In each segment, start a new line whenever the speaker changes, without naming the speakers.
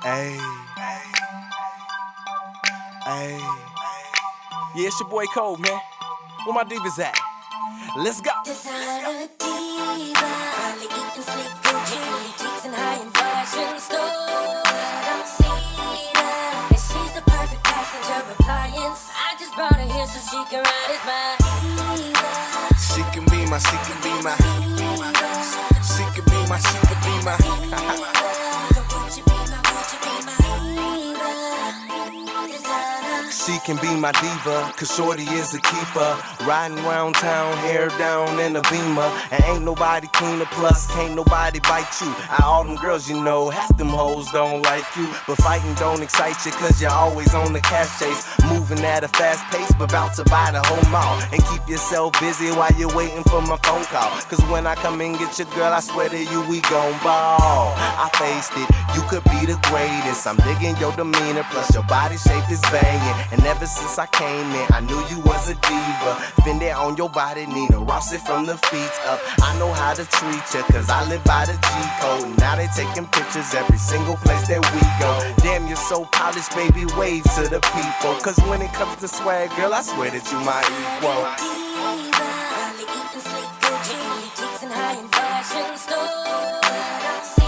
Ayy, ayy. Yeah, it's your boy Cole, man. Where my divas at? Let's go.
Designer diva, probably eating sleep Gucci, boutiques and high-end fashion stores. Don't see her, and she's the perfect passenger appliance. I just brought her here so she can ride as my diva.
She can be my, she can be my. She can be my, she can be my.
Would you be my, would you be my diva? Designer.
She can be my diva, cause shorty is a keeper. Riding round town, hair down in a beamer. And ain't nobody cleaner, plus can't nobody bite you. All them girls you know, half them hoes don't like you. But fighting don't excite you, cause you're always on the cash chase. Moving at a fast pace, but about to buy the whole mall. And keep yourself busy while you're waiting for my phone call. Cause when I come and get your girl, I swear to you, we gon' ball. I faced it, you could be the greatest. I'm digging your demeanor, plus your body shape is banging. And ever since I came in, I knew you was a diva. Been there on your body, Nina Ross it from the feet up. I know how to treat ya, cause I live by the G-code. Now they taking pictures every single place that we go. Damn, you're so polished, baby, wave to the people. Cause when it comes to swag, girl, I swear that you my equal.
Diva, probably eating sleep Gucci, boutiques and high-end fashion stores. Don't see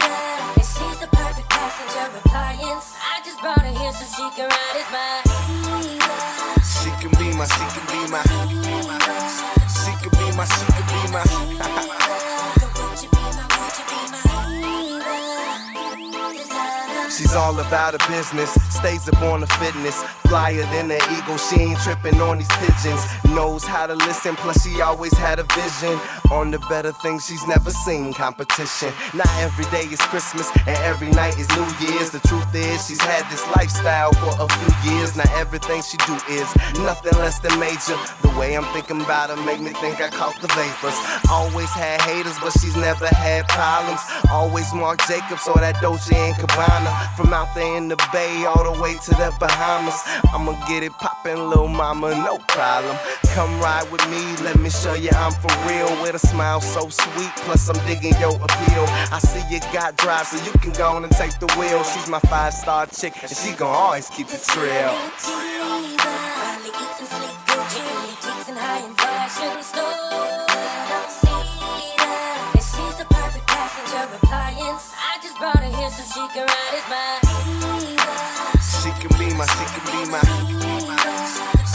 her, and she's the perfect passenger appliance. I just brought her here so she can ride as my diva.
She can be my, she can be my. She can be my, she can be my.
Would you be my, would you be my diva? Designer.
She's all about her business, stays up on the fitness. Flyer than an eagle, she ain't tripping on these pigeons. Knows how to listen, plus she always had a vision on the better things she's never seen. Competition. Not every day is Christmas and every night is New Year's. The truth is she's had this lifestyle for a few years. Now everything she do is nothing less than major. The way I'm thinking about her make me think I caught the vapors. Always had haters, but she's never had problems. Always Marc Jacobs or that Dolce and Gabbana. From out there in the Bay all the way to the Bahamas. I'ma get it poppin', little mama, no problem. Come ride with me, let me show you I'm for real. With a smile so sweet, plus I'm digging your appeal. I see you got drive, so you can go on and take the wheel. She's my 5-star chick, and she gon' always keep it real.
Diva, probably eating sleep Gucci, boutiques and high-end fashion stores. Don't see her, and she's the perfect passenger appliance. I just brought her here so she can ride as my diva.
She can be my, she can be my.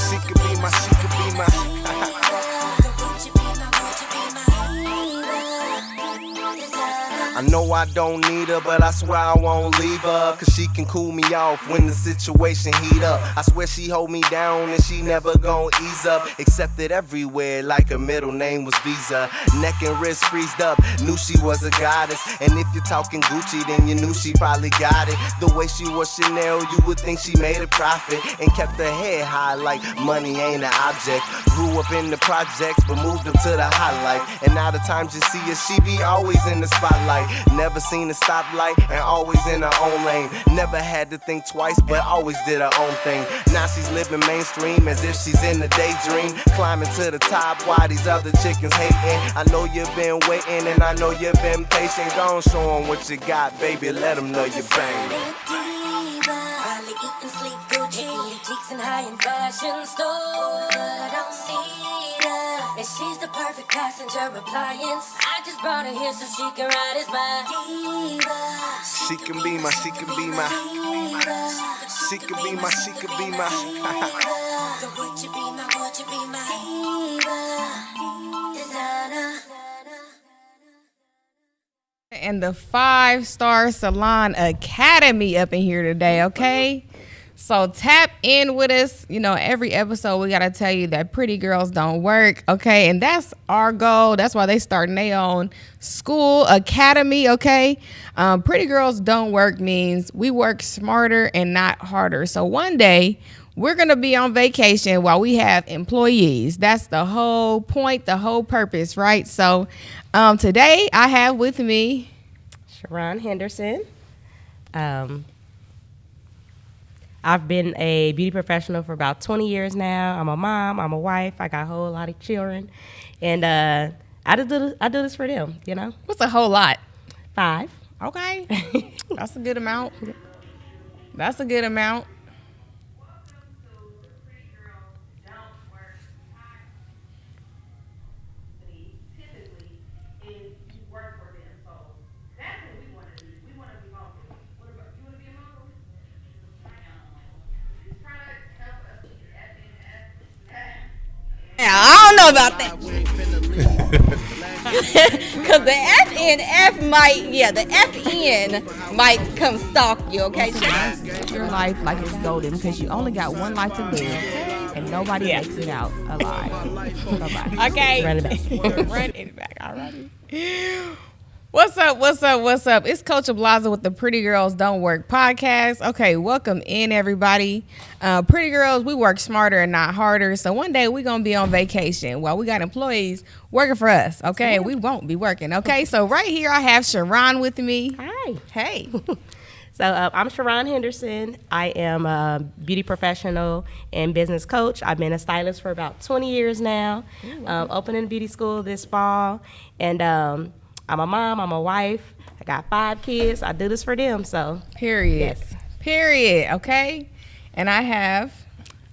She can be my, she can be my.
Would you be my, would you be my diva? Designer.
I know I don't need her, but I swear I won't leave her. Cause she can cool me off when the situation heat up. I swear she hold me down and she never gon' ease up. Accepted everywhere like her middle name was Visa. Neck and wrist freezed up, knew she was a goddess. And if you're talking Gucci, then you knew she probably got it. The way she wore Chanel, you would think she made a profit. And kept her head high like money ain't an object. Grew up in the projects, but moved up to the high life. And now the times you see her, she be always in the spotlight. Never seen a stoplight and always in her own lane. Never had to think twice, but always did her own thing. Now she's living mainstream as if she's in the daydream. Climbing to the top while these other chickens hating. I know you've been waiting and I know you've been patient. Go on, show 'em what you got, baby, let 'em know you're banging.
Diva, probably eating sleep Gucci, boutiques and high-end fashion stores. Don't see her, and she's the perfect passenger appliance. I just brought her here so she can ride as my diva.
She can be my, she can be my. She can be my, she can be my.
Would you be my, would you be my diva? Designer.
And the 5-Star Salon Academy up in here today, okay? So tap in with us. You know, every episode we got to tell you that pretty girls don't work, okay? And that's our goal. That's why they starting their own school academy, okay? Pretty girls don't work means we work smarter and not harder. So one day we're going to be on vacation while we have employees. That's the whole point, the whole purpose, right? So today I have with me
Sharon Henderson. I've been a beauty professional for about 20 years now. I'm a mom. I'm a wife. I got a whole lot of children. And I do this for them, you know.
What's a whole lot?
5.
Okay. That's a good amount. That's a good amount.
Yeah, I don't know about that. Because the FNF the FN might come stalk you, okay?
Live your life like it's golden because you only got one life to live, and nobody makes it out alive. Nobody.
Okay.
Run it back.
Run it back already. What's up? What's up? What's up? It's Coach Ablaza with the Pretty Girls Don't Work podcast. Okay, welcome in everybody. Pretty girls, we work smarter and not harder. So one day we're gonna be on vacation while we got employees working for us. Okay, we won't be working. Okay, so right here I have Sharon with me.
Hi.
Hey.
So I'm Sharon Henderson. I am a beauty professional and business coach. I've been a stylist for about 20 years now. Opening a beauty school this fall, and I'm a mom. I'm a wife. I got 5 kids. I do this for them. So
Period.
Yes.
Period. Okay. And I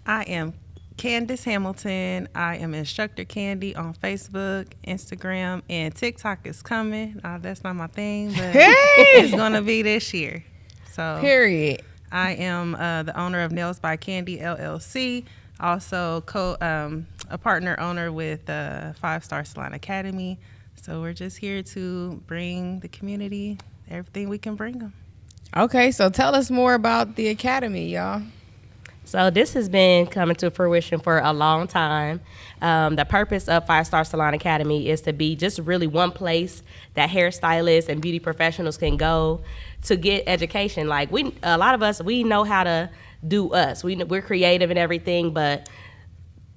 am Candace Hamilton. I am Instructor Candy on Facebook, Instagram, and TikTok is coming. That's not my thing, but it's going to be this year. So
period.
I am the owner of Nails by Candy LLC. Also a partner owner with 5 Star Salon Academy. So we're just here to bring the community everything we can bring them.
Okay, so tell us more about the academy, y'all.
So this has been coming to fruition for a long time. The purpose of 5 Star Salon Academy is to be just really one place that hairstylists and beauty professionals can go to get education. Like a lot of us, we know how to do us. We're creative and everything, but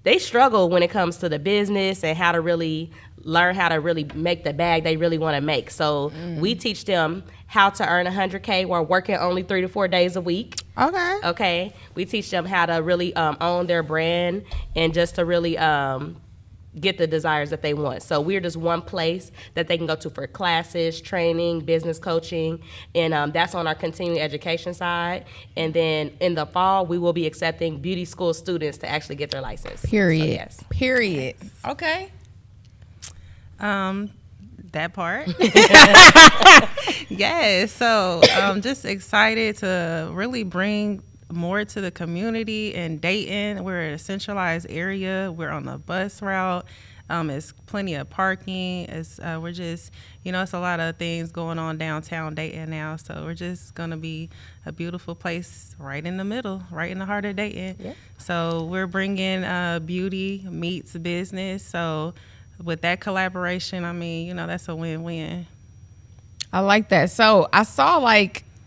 they struggle when it comes to the business and how to really learn how to really make the bag they really want to make. So we teach them how to earn $100K while working only 3 to 4 days a week. Okay. We teach them how to really own their brand and just to really get the desires that they want. So we're just one place that they can go to for classes, training, business coaching, and that's on our continuing education side. And then in the fall, we will be accepting beauty school students to actually get their license.
Period.
So, yes.
Period. Okay.
That part. Yes. So I'm just excited to really bring more to the community in Dayton. We're a centralized area. We're on the bus route. It's plenty of parking. We're just, it's a lot of things going on downtown Dayton now. So we're just going to be a beautiful place right in the middle, right in the heart of Dayton.
Yeah.
So we're bringing beauty meets business. So with that collaboration, I mean, that's a win-win.
I like that. So I saw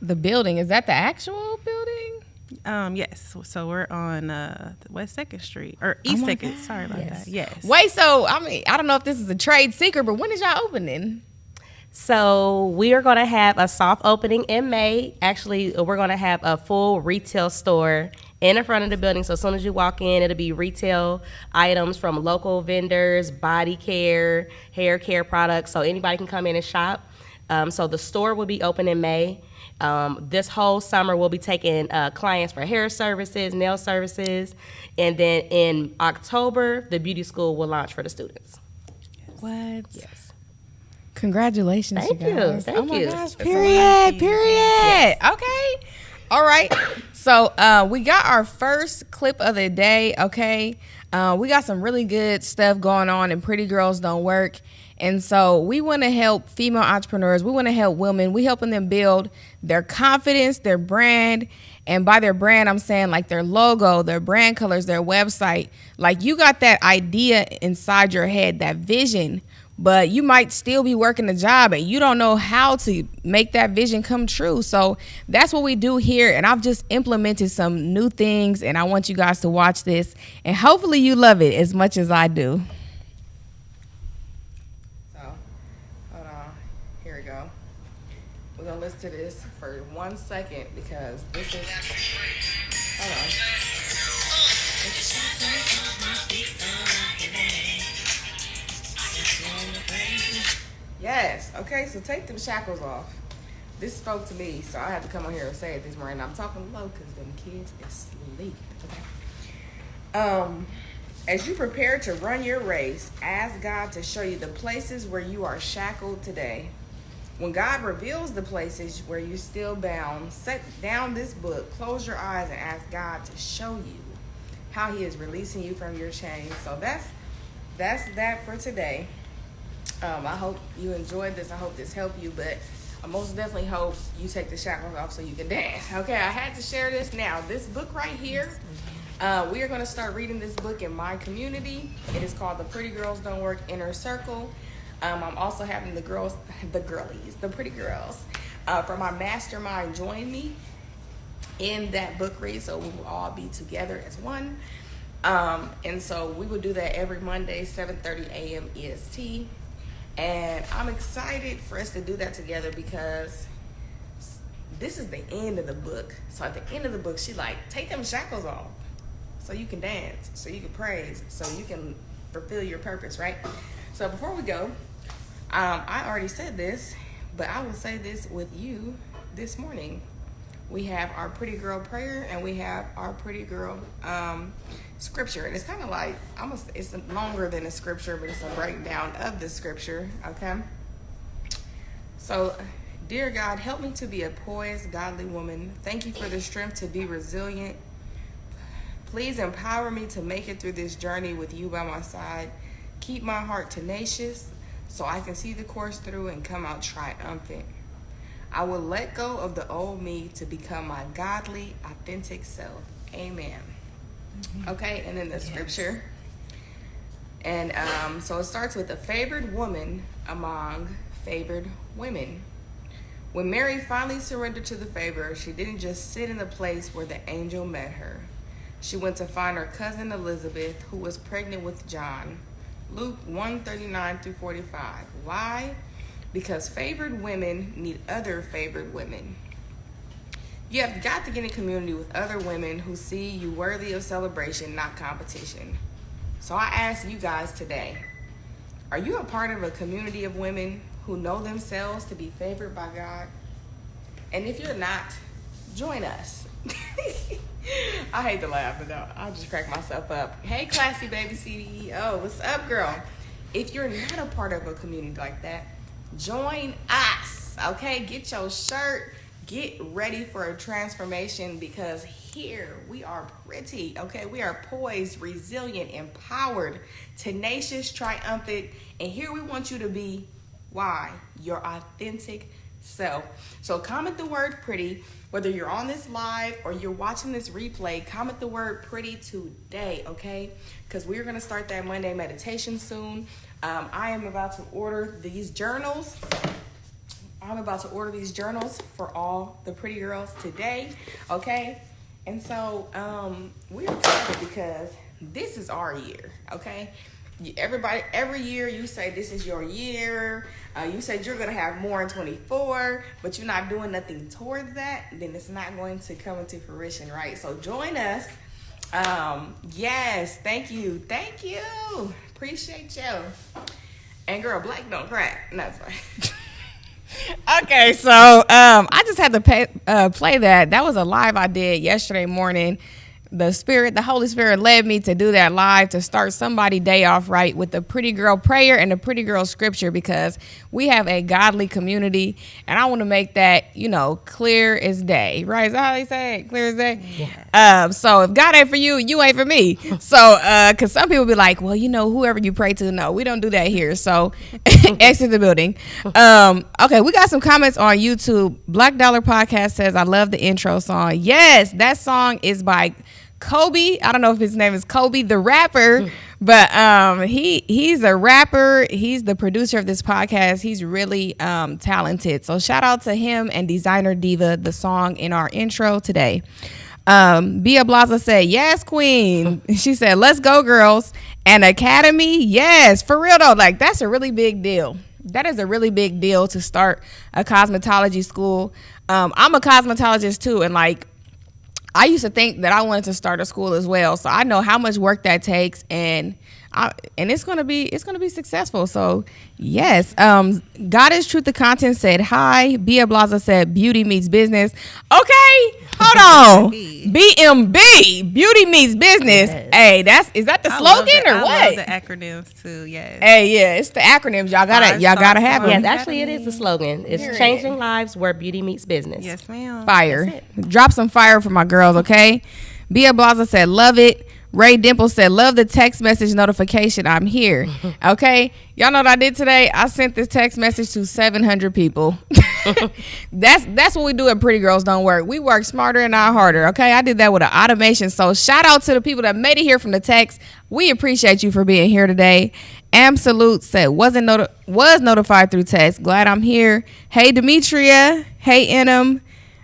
the building. Is that the actual building?
Yes. So we're on West 2nd Street or East 2nd. Sorry about that. Yes.
Wait, so I don't know if this is a trade secret, but when is y'all opening?
So we are going to have a soft opening in May. Actually, we're going to have a full retail store in the front of the building. So as soon as you walk in, it'll be retail items from local vendors, body care, hair care products. So anybody can come in and shop. So the store will be open in May. This whole summer, we'll be taking clients for hair services, nail services. And then in October, the beauty school will launch for the students.
What?
Yes.
Congratulations,
Thank
you guys.
you. Thank you.
Gosh, period. Okay. All right. So we got our first clip of the day, okay? We got some really good stuff going on in Pretty Girls Don't Work. And so we want to help female entrepreneurs. We want to help women. We helping them build their confidence, their brand. And by their brand, I'm saying their logo, their brand colors, their website. You got that idea inside your head, that vision, but you might still be working a job and you don't know how to make that vision come true. So that's what we do here. And I've just implemented some new things and I want you guys to watch this and hopefully you love it as much as I do. So, hold on. Here we go. We're going to listen to this for 1 second because this is, hold on. Yes. Okay, so take them shackles off. this spoke to me, so I had to come on here and say it this morning. I'm talking low because them kids is asleep. Okay. As you prepare to run your race, ask God to show you the places where you are shackled today. When God reveals the places where you're still bound, set down this book, close your eyes, and ask God to show you how He is releasing you from your chains. So that's that for today. I hope you enjoyed this. I hope this helped you, but I most definitely hope you take the shackles off so you can dance. Okay, I had to share this now. This book right here, we are going to start reading this book in my community. It is called The Pretty Girls Don't Work Inner Circle. I'm also having the pretty girls from my mastermind join me in that book read, so we will all be together as one. And so we will do that every Monday, 7:30 a.m. EST. And I'm excited for us to do that together because this is the end of the book. So at the end of the book, she like, take them shackles off so you can dance, so you can praise, so you can fulfill your purpose, right? So before we go, I already said this, but I will say this with you this morning. We have our pretty girl prayer and we have our pretty girl scripture. And it's kind of like, it's longer than a scripture, but it's a breakdown of the scripture, okay? So, dear God, help me to be a poised, godly woman. Thank you for the strength to be resilient. Please empower me to make it through this journey with you by my side. Keep my heart tenacious so I can see the course through and come out triumphant. I will let go of the old me to become my godly, authentic self. Amen. Okay, and then the scripture. And so it starts with a favored woman among favored women. When Mary finally surrendered to the favor, she didn't just sit in the place where the angel met her. She went to find her cousin Elizabeth, who was pregnant with John. Luke 1:39-45. Why? Because favored women need other favored women. You have got to get in community with other women who see you worthy of celebration, not competition. So I ask you guys today, are you a part of a community of women who know themselves to be favored by God? And if you're not, join us. I hate to laugh, but no, I'll just crack myself up. Hey, classy baby CEO, what's up, girl? If you're not a part of a community like that, join us, okay? Get your shirt, get ready for a transformation, because here we are pretty, okay? We are poised, resilient, empowered, tenacious, triumphant, and here we want you to be, why? Your authentic self. So comment the word pretty, whether you're on this live or you're watching this replay, comment the word pretty today, okay? Because we're going to start that Monday meditation soon. I am about to order these journals. For all the pretty girls today, okay? And so we're excited because this is our year, okay? Everybody, every year you say this is your year. You said you're going to have more in 24, but you're not doing nothing towards that, then it's not going to come into fruition, right? So join us. Yes, thank you. Appreciate you. And girl, black don't crack. No, sorry. Okay, so I just had to play that. That was a live I did yesterday morning. The Holy Spirit led me to do that live to start somebody's day off right with the pretty girl prayer and the pretty girl scripture, because we have a godly community and I want to make that, clear as day, right? Is that how they say it? Clear as day? Yes. So if God ain't for you, you ain't for me. So, cause some people be like, well, whoever you pray to, no, we don't do that here. So exit the building. Okay. We got some comments on YouTube. Black Dollar Podcast says, I love the intro song. Yes. That song is by Kobe. I don't know if his name is Kobe the rapper, but he's a rapper. He's the producer of this podcast. He's really talented. So shout out to him and Designer Diva, the song in our intro today. Bia Blaza said, yes, queen. She said, let's go, girls. And Academy, yes, for real though. Like, that's a really big deal. That is a really big deal to start a cosmetology school. I'm a cosmetologist too, and I used to think that I wanted to start a school as well. So I know how much work that takes. And And it's gonna be successful. So yes, God is Truth. The content said hi. Bia Blaza said beauty meets business. Okay, hold on. BMB, beauty meets business.
Yes.
Hey, is that the slogan or
I
what?
love the acronyms too. Yes.
Hey, yeah, it's the acronyms. Y'all gotta have
Yes,
them.
actually, it is the slogan. It's
Period.
changing lives where beauty meets business.
Yes, ma'am.
Fire. Drop some fire for my girls, okay? Bia Blaza said, love it. Ray Dimple said, love the text message notification. I'm here. Okay? Y'all know what I did today? I sent this text message to 700 people. That's what we do at Pretty Girls Don't Work. We work smarter and not harder, okay? I did that with an automation. So shout out to the people that made it here from the text. We appreciate you for being here today. Absolute said, was notified through text. Glad I'm here. Hey, Demetria. Hey, Enum.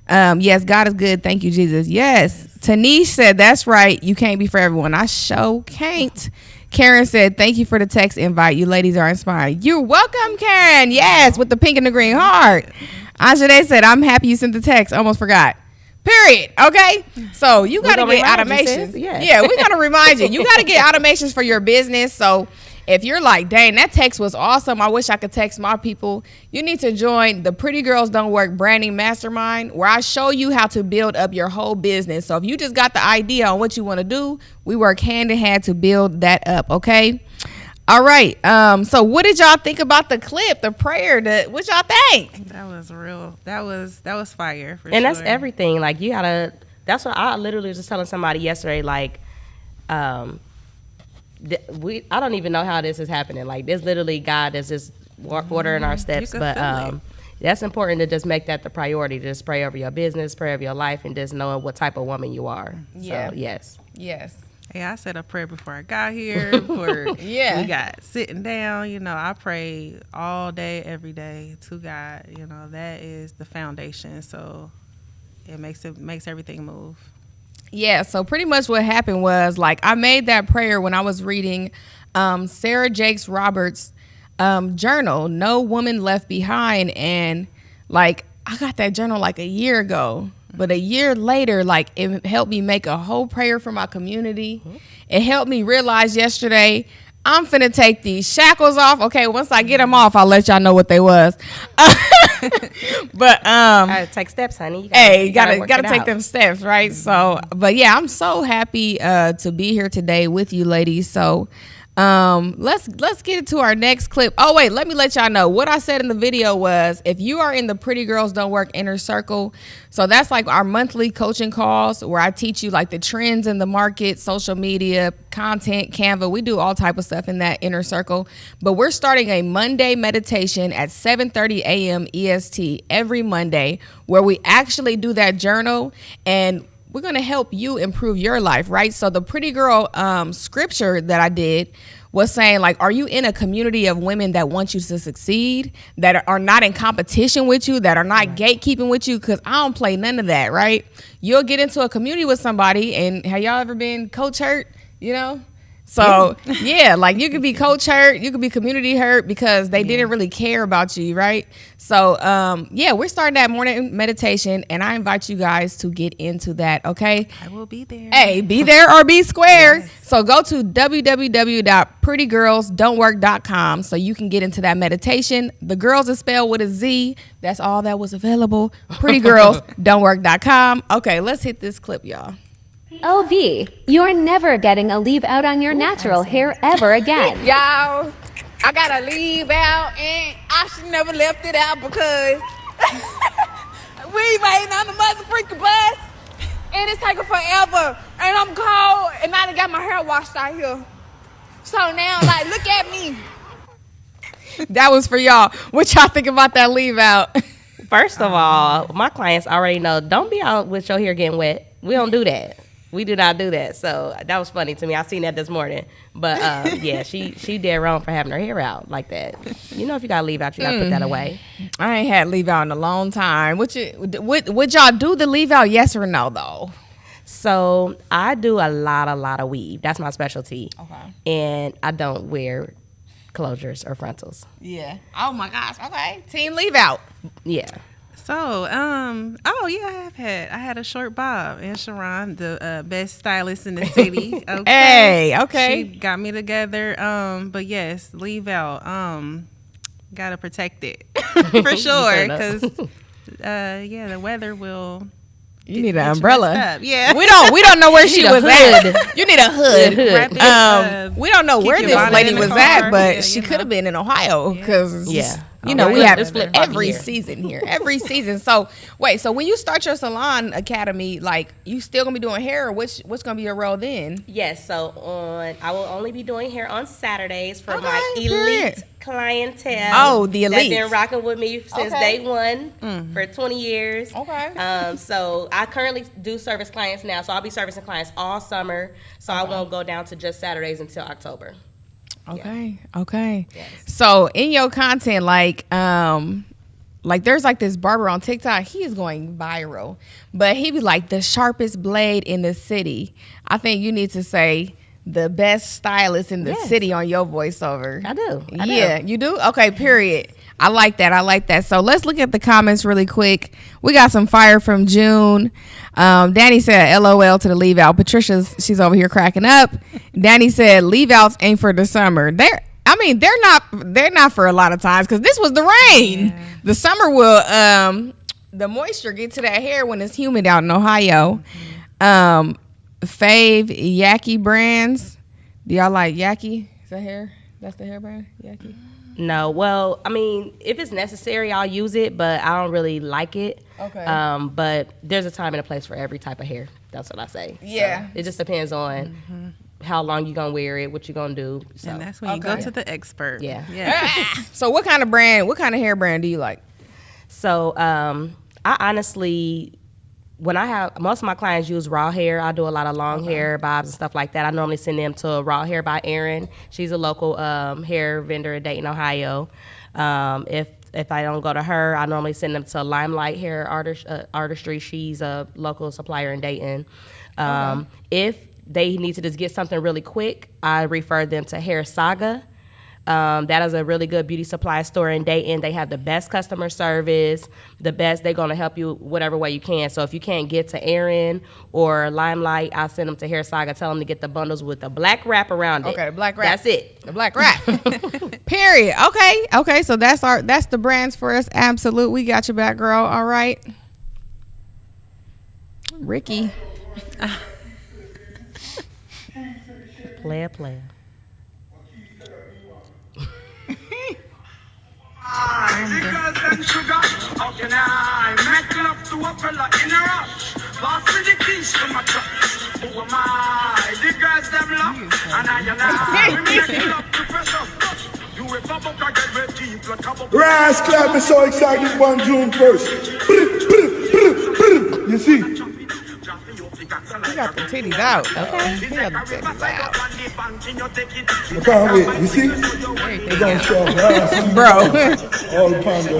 Yes, God is good. Thank you, Jesus. Yes. Tanish said, that's right. You can't be for everyone. I sure can't. Karen said, thank you for the text invite. You ladies are inspiring. You're welcome, Karen. Yes, with the pink and the green heart. Anjade said, I'm happy you sent the text. Almost forgot. Period. Okay? So you got to get automations. Yeah, we got to remind you. You got to get automations for your business. So if you're like, dang, that text was awesome, I wish I could text my people, you need to join the Pretty Girls Don't Work Branding Mastermind, where I show you how to build up your whole business. So if you just got the idea on what you want to do, we work hand in hand to build that up, okay? All right. So what did y'all think about the clip, the prayer? What y'all think?
That was real. That was fire. For
And
sure.
that's everything. Like, you gotta. That's what I literally was just telling somebody yesterday. Like, I don't even know how this is happening. Like, there's literally God that's just ordering our steps.
can
But
feel it.
that's important to just make that the priority. Just pray over your business, pray over your life, and just knowing what type of woman you are.
Yeah.
So, yes.
Yes.
Hey, I said a prayer before I got here. Before
Yeah.
we got sitting down, I pray all day, every day to God. That is the foundation. So it makes everything move.
Yeah, so pretty much what happened was, like, I made that prayer when I was reading Sarah Jakes Roberts' journal, No Woman Left Behind. And, like, I got that journal like a year ago. But a year later, like, it helped me make a whole prayer for my community. It helped me realize yesterday, I'm finna take these shackles off. Okay, once I get them off, I'll let y'all know what they was. But
Gotta take steps, honey.
You gotta
work it
take
out.
them steps, right? So, but yeah, I'm so happy to be here today with you ladies. So let's get into our next clip. Oh wait, let me let y'all know what I said in the video was, if you are in the Pretty Girls Don't Work inner circle, so that's like our monthly coaching calls where I teach you like the trends in the market, social media, content, Canva. We do all type of stuff in that inner circle. But we're starting a Monday meditation at 7:30 a.m. EST every Monday, where we actually do that journal, and we're going to help you improve your life, right? So the Pretty Girl scripture that I did was saying, like, are you in a community of women that want you to succeed, that are not in competition with you, that are not gatekeeping with you? Because I don't play none of that, right? You'll get into a community with somebody, and have y'all ever been coach hurt, So, yeah, like, you could be coach hurt, you could be community hurt because they didn't really care about you, right? So, yeah, we're starting that morning meditation, and I invite you guys to get into that, okay?
I will be there.
Hey, be there or be square. Yes. So go to www.prettygirlsdon'twork.com so you can get into that meditation. The girls is spelled with a Z. That's all that was available. Prettygirlsdon'twork.com. Okay, let's hit this clip, y'all.
LV, you're never getting a leave out on your natural hair ever again.
Y'all, I gotta leave out, and I should never left it out because we waiting on the mother freaking bus, and it's taking forever, and I'm cold, and I done got my hair washed out here. So now, like, look at me.
That was for y'all. What y'all think about that leave out?
First of all, my clients already know, don't be out with your hair getting wet. We don't do that. We do not do that. So that was funny to me. I seen that this morning. But yeah, she did wrong for having her hair out like that. If you gotta leave out, you gotta put that away.
I ain't had leave out in a long time. Would y'all do the leave out, yes or no, though?
So I do a lot of weave. That's my specialty.
Okay.
And I don't wear closures or frontals.
Yeah. Oh my gosh. Okay. Team leave out.
Yeah.
So, oh yeah, I had a short bob, and Sharon, the best stylist in the city. Okay.
Hey, okay.
She got me together. But yes, leave out. Gotta protect it for sure, because yeah, the weather will.
You need an umbrella.
Yeah.
We don't know where she was
hood.
at. You need a hood.
Wrap it,
We don't know
keep
where
your
this
bonnet
lady
in the
was
car.
at, but
Yeah,
she
you
could
know.
have been in Ohio because
Yeah.
you know, we
Right.
have
It's flip-floppy
every
here.
season here, every season. So wait, so when you start your salon academy, like you still gonna be doing hair, or what's gonna be your role then?
Yes, so I will only be doing hair on Saturdays for
Okay,
my elite
period.
clientele.
Oh, the
That's
elites.
been rocking with me since
Okay.
day one for 20 years.
Okay.
So I currently do service clients now, so I'll be servicing clients all summer. So I won't go down to just Saturdays until October.
Okay. Okay. So in your content, like there's like this barber on TikTok, he is going viral, but he be like the sharpest blade in the city. I think you need to say the best stylist in the city on your voiceover.
I do.
Yeah, you do? Okay, period. I like that. So let's look at the comments really quick. We got some fire from June. Danny said LOL to the leave out. She's over here cracking up. Danny said leave outs ain't for the summer. They're not for a lot of times because this was the rain. Yeah. The summer will the moisture get to that hair when it's humid out in Ohio. Fave Yaki brands. Do y'all like Yaki? Is that hair? That's the hair brand? Yaki?
No, well, I mean, if it's necessary, I'll use it, but I don't really like it.
Okay.
But there's a time and a place for every type of hair. That's what I say.
Yeah.
So it just depends on how long you're going to wear it, what you're going to do. So.
And that's when you go to the expert.
Yeah.
So what kind of hair brand do you like?
So I honestly, when I have, most of my clients use raw hair. I do a lot of long hair, bobs and stuff like that. I normally send them to Raw Hair by Erin. She's a local hair vendor in Dayton, Ohio. If I don't go to her, I normally send them to Limelight Hair Artistry. She's a local supplier in Dayton. If they need to just get something really quick, I refer them to Hair Saga. That is a really good beauty supply store in Dayton. They have the best customer service, the best. They're going to help you whatever way you can. So if you can't get to Erin or Limelight, I'll send them to Hair Saga. Tell them to get the bundles with the black wrap around it.
Okay, the black wrap.
That's it.
The black wrap. Period. Okay. So that's the brands for us. Absolute. We got your back, girl. All right. Ricky.
Player.
Because and sugar, how can I make love to a fella in a rush? Pass me the keys to my truck. Who am I? The girls them love, and I make love to pressure. You if a book I get red teeth like a book.
Rise Club is so excited on June 1st. You see?
You got the titties out. Okay. You got the titties out.
I can't wait. You see? We're going to show up.
Bro.
All the panda.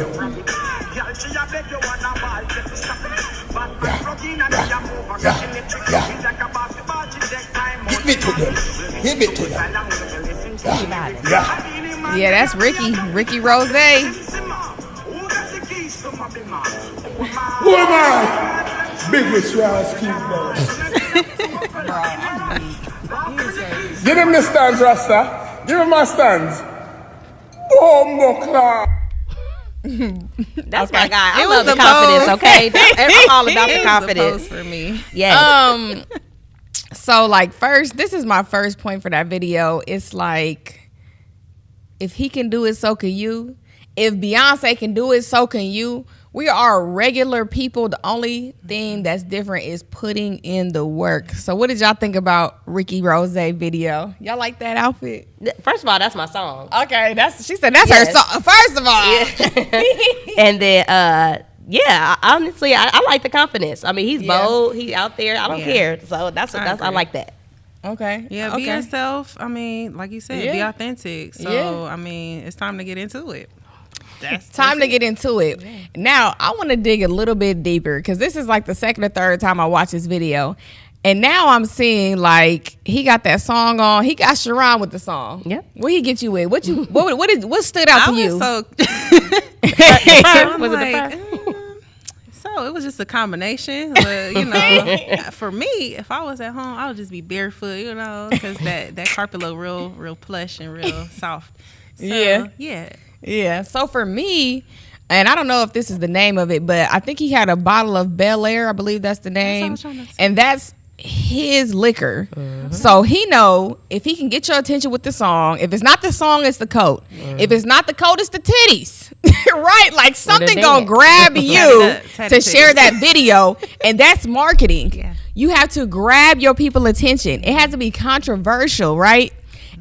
Give it to them.
Yeah, that's Ricky Rose.
Who am I? Biggest Rise Keep Give him the stands, Rasta. Give him my stands. Oh, Mokla.
That's my guy. I
It
love
was
the
the
confidence,
pose.
okay? I'm all about the
It was
confidence.
for me.
Yes.
So like first, this is my first point for that video. It's like, if he can do it, so can you. If Beyonce can do it, so can you. We are regular people. The only thing that's different is putting in the work. So what did y'all think about Ricky Rose video? Y'all like that outfit?
First of all, that's my song.
Okay, she said that's
Yes.
her song. First of all.
And then, honestly, I like the confidence. I mean, he's bold. He's out there. I don't care. So that's I like that.
Okay.
Yeah, be yourself. I mean, like you said, be authentic. So, I mean, it's time to get into it.
That's time to get into it. Yeah. Now, I want to dig a little bit deeper because this is like the second or third time I watch this video. And now I'm seeing like he got that song on. He got Sharon with the song.
Yeah.
What he get you with? What stood out to you?
So
Was
I'm
it
like,
the
know. It was just a combination. But, you know, for me, if I was at home, I would just be barefoot, you know, because that carpet look real plush and real soft. So,
yeah. So for me, and I don't know if this is the name of it, but I think he had a bottle of Bel Air. I believe that's the name. And that's his liquor. So he know if he can get your attention with the song. If it's not the song, it's the coat. If it's not the coat, it's the titties. Right? Like something gonna grab you to share that video, and that's marketing. You have to grab your people attention. It has to be controversial, right?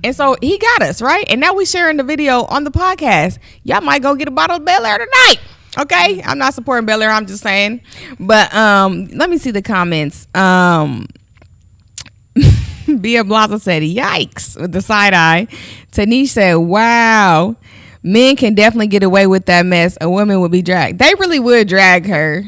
And so he got us, right? And now we sharing the video on the podcast. Y'all might go get a bottle of Bel Air tonight. Okay? I'm not supporting Bel Air, I'm just saying. But let me see the comments. Bia Blaza said, yikes, with the side eye. Tanish said, wow. Men can definitely get away with that mess. A woman would be dragged. They really would drag her.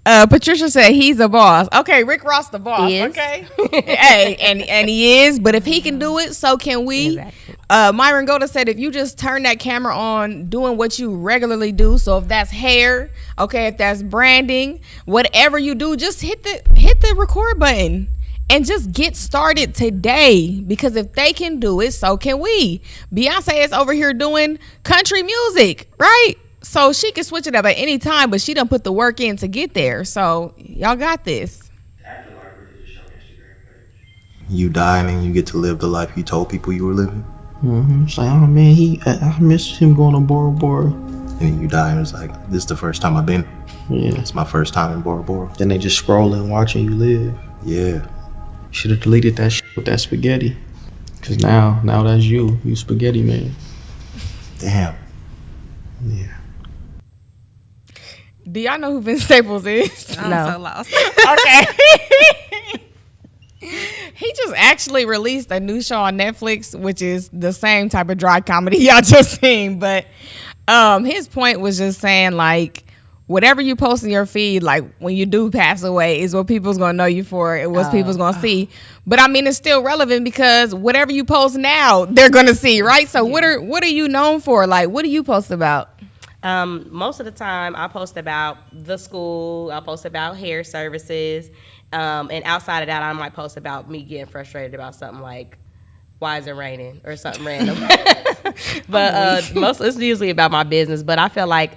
Patricia said he's a boss. Okay, Rick Ross the boss. Okay, hey, and he is. But if he can do it, so can we. Exactly. Myron Goda said if you just turn that camera on, doing what you regularly do. So if that's hair, okay, if that's branding, whatever you do, just hit the record button and just get started today. Because if they can do it, so can we. Beyonce is over here doing country music, right? So she can switch it up at any time, but she done put the work in to get there. So y'all got this.
You die and then you get to live the life you told people you were living.
It's like, oh man, I missed him going to Bora Bora.
And then you die and it's like, this is the first time I've been.
Yeah.
It's my first time in Bora Bora.
Then they just scrolling, watching you live.
Yeah.
Should have deleted that shit with that spaghetti. Cause now that's you spaghetti man.
Damn.
Yeah.
Do y'all know who Vince Staples is?
I'm so lost.
Okay. He just actually released a new show on Netflix, which is the same type of dry comedy y'all just seen. But his point was just saying, like, whatever you post in your feed, like when you do pass away, is what people's gonna know you for and what people's gonna see. But I mean, it's still relevant because whatever you post now, they're gonna see, right? So what are you known for? Like, what do you post about?
Most of the time, I post about the school. I post about hair services, and outside of that, I might post about me getting frustrated about something like, why is it raining, or something random. But it's usually about my business. But I feel like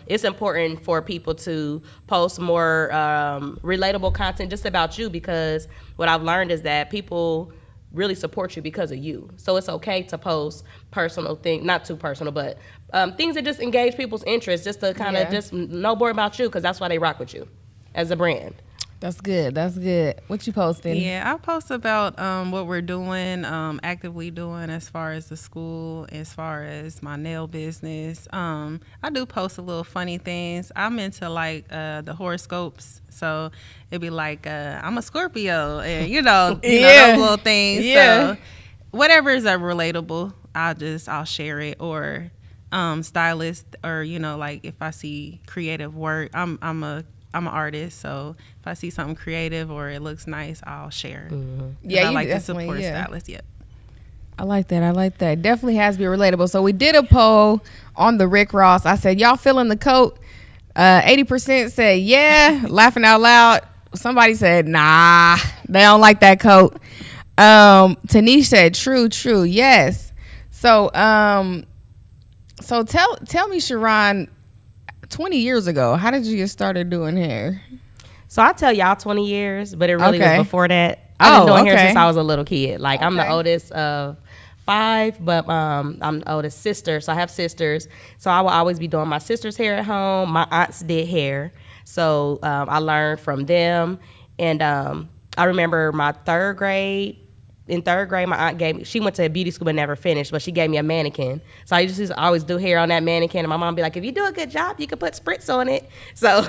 it's important for people to post more relatable content just about you, because what I've learned is that people really support you because of you. So it's okay to post personal things, not too personal, but things that just engage people's interest, just to kind of just know more about you, because that's why they rock with you as a brand.
That's good. That's good. What you posting?
Yeah, I post about what we're doing, actively doing as far as the school, as far as my nail business. I do post a little funny things. I'm into like the horoscopes, so it'd be like I'm a Scorpio, and you know those little things.
Yeah.
So whatever is relatable, I'll share it, or stylist, or like if I see creative work, I'm an artist, so if I see something creative or it looks nice, I'll share.
Yeah,
I like to support stylists. Yep.
I like that. Definitely has to be relatable. So we did a poll on the Rick Ross. I said, y'all feeling the coat? 80% said yeah, laughing out loud. Somebody said, nah, they don't like that coat. Tanish said, true, yes. So tell me, Sharon, 20 years ago, how did you get started doing hair?
So I tell y'all 20 years, but it really was before that. I've been doing hair since I was a little kid. Like, I'm the oldest of 5, but I'm the oldest sister, so I have sisters. So I will always be doing my sister's hair at home. My aunts did hair, so I learned from them. And I remember my third grade. In third grade, my aunt she went to a beauty school but never finished, but she gave me a mannequin. So I used to always do hair on that mannequin, and my mom be like, if you do a good job, you can put spritz on it. So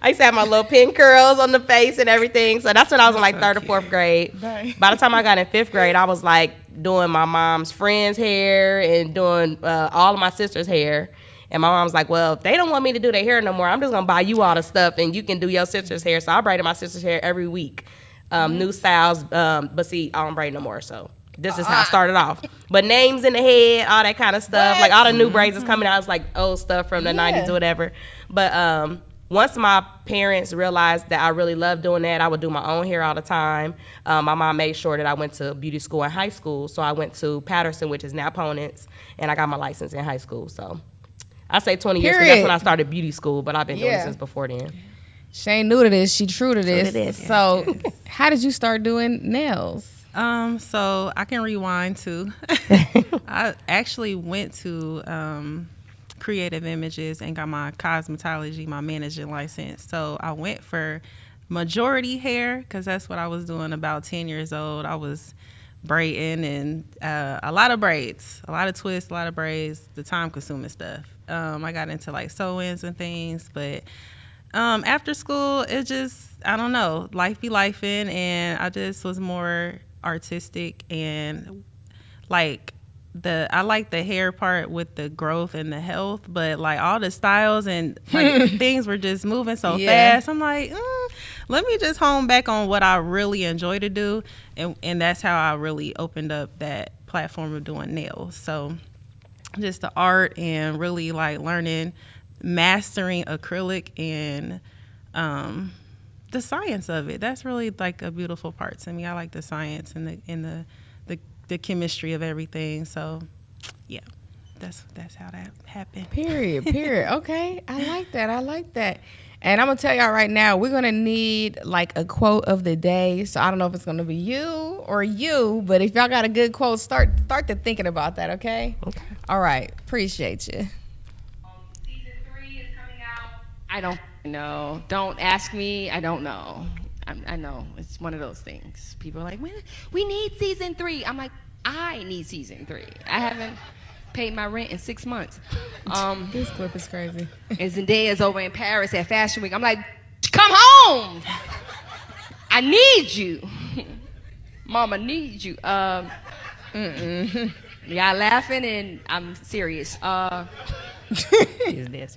I used to have my little pin curls on the face and everything. So that's when I was in like third or fourth grade. Right. By the time I got in 5th grade, I was like doing my mom's friend's hair and doing all of my sister's hair. And my mom's like, well, if they don't want me to do their hair no more, I'm just going to buy you all the stuff and you can do your sister's hair. So I braided my sister's hair every week. New styles, but see, I don't braid no more, so this is how I started off. But names in the head, all that kind of stuff, like all the new braids is coming out, it's like old stuff from the 90s or whatever. But once my parents realized that I really loved doing that, I would do my own hair all the time. My mom made sure that I went to beauty school in high school. So I went to Patterson, which is now Ponence, and I got my license in high school. So I say 20 years because that's when I started beauty school, but I've been doing it since before then.
She ain't new to this. She true to this.
True to this.
So how did you start doing nails?
So I can rewind too. I actually went to Creative Images and got my cosmetology, my managing license. So I went for majority hair because that's what I was doing about 10 years old. I was braiding and a lot of braids, a lot of twists, a lot of braids, the time consuming stuff. I got into like sew-ins and things, but after school, it just, I don't know, life be lifing, and I just was more artistic and like I like the hair part with the growth and the health, but like all the styles and like things were just moving so fast. I'm like, let me just hone back on what I really enjoy to do, and that's how I really opened up that platform of doing nails. So just the art and really like learning, mastering acrylic and the science of it. That's really like a beautiful part to me. I like the science and the chemistry of everything. So yeah, that's how that happened.
Period. Okay, I like that. And I'm gonna tell y'all right now, we're gonna need like a quote of the day. So I don't know if it's gonna be you or you, but if y'all got a good quote, start to thinking about that. Okay. All right. Appreciate you.
Season 3 is coming out. I don't know. Don't ask me. I don't know. I know it's one of those things. People are like, we need season 3. I'm like, I need season 3. I haven't paid my rent in 6 months.
This clip is crazy.
And Zendaya's over in Paris at Fashion Week. I'm like, come home. I need you. Mama needs you. Y'all laughing and I'm serious. I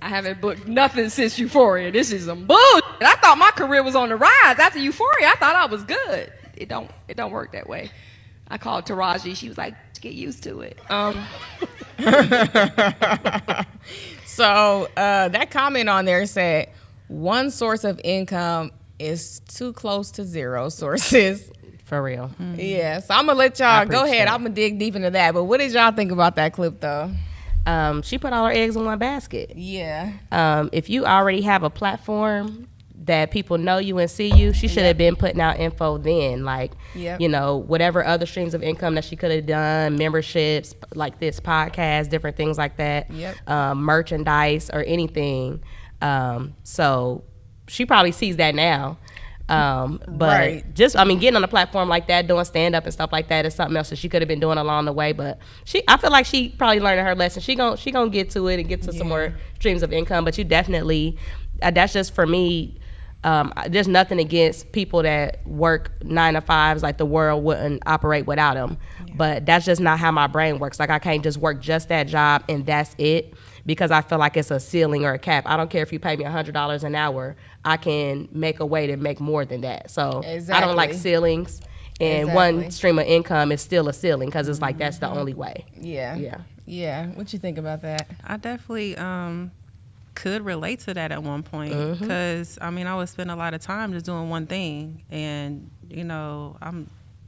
haven't booked nothing since Euphoria. This is some bullshit. I thought my career was on the rise after Euphoria. I thought I was good. It don't work that way. I called Taraji. She was like, get used to it.
So that comment on there said, one source of income is too close to zero sources.
For real.
Yeah. So I'm gonna let y'all go ahead. I'm gonna dig deep into that. But what did y'all think about that clip though?
She put all her eggs in one basket.
Yeah.
If you already have a platform that people know you and see you, she should have been putting out info then. Like, you know, whatever other streams of income that she could have done, memberships, like this podcast, different things like that, merchandise or anything. So she probably sees that now. But just, I mean, getting on a platform like that, doing stand up and stuff like that is something else that she could have been doing along the way. But I feel like she probably learned her lesson. She gonna get to it and get to some more streams of income. But you definitely, that's just for me. There's nothing against people that work 9 to 5s. Like the world wouldn't operate without them. But that's just not how my brain works. Like I can't just work just that job and that's it, because I feel like it's a ceiling or a cap. I don't care if you pay me $100 an hour. I can make a way to make more than that. So I don't like ceilings. And one stream of income is still a ceiling because it's like that's the only way.
Yeah. What you think about that?
I definitely could relate to that at one point because I mean I would spend a lot of time just doing one thing, and you know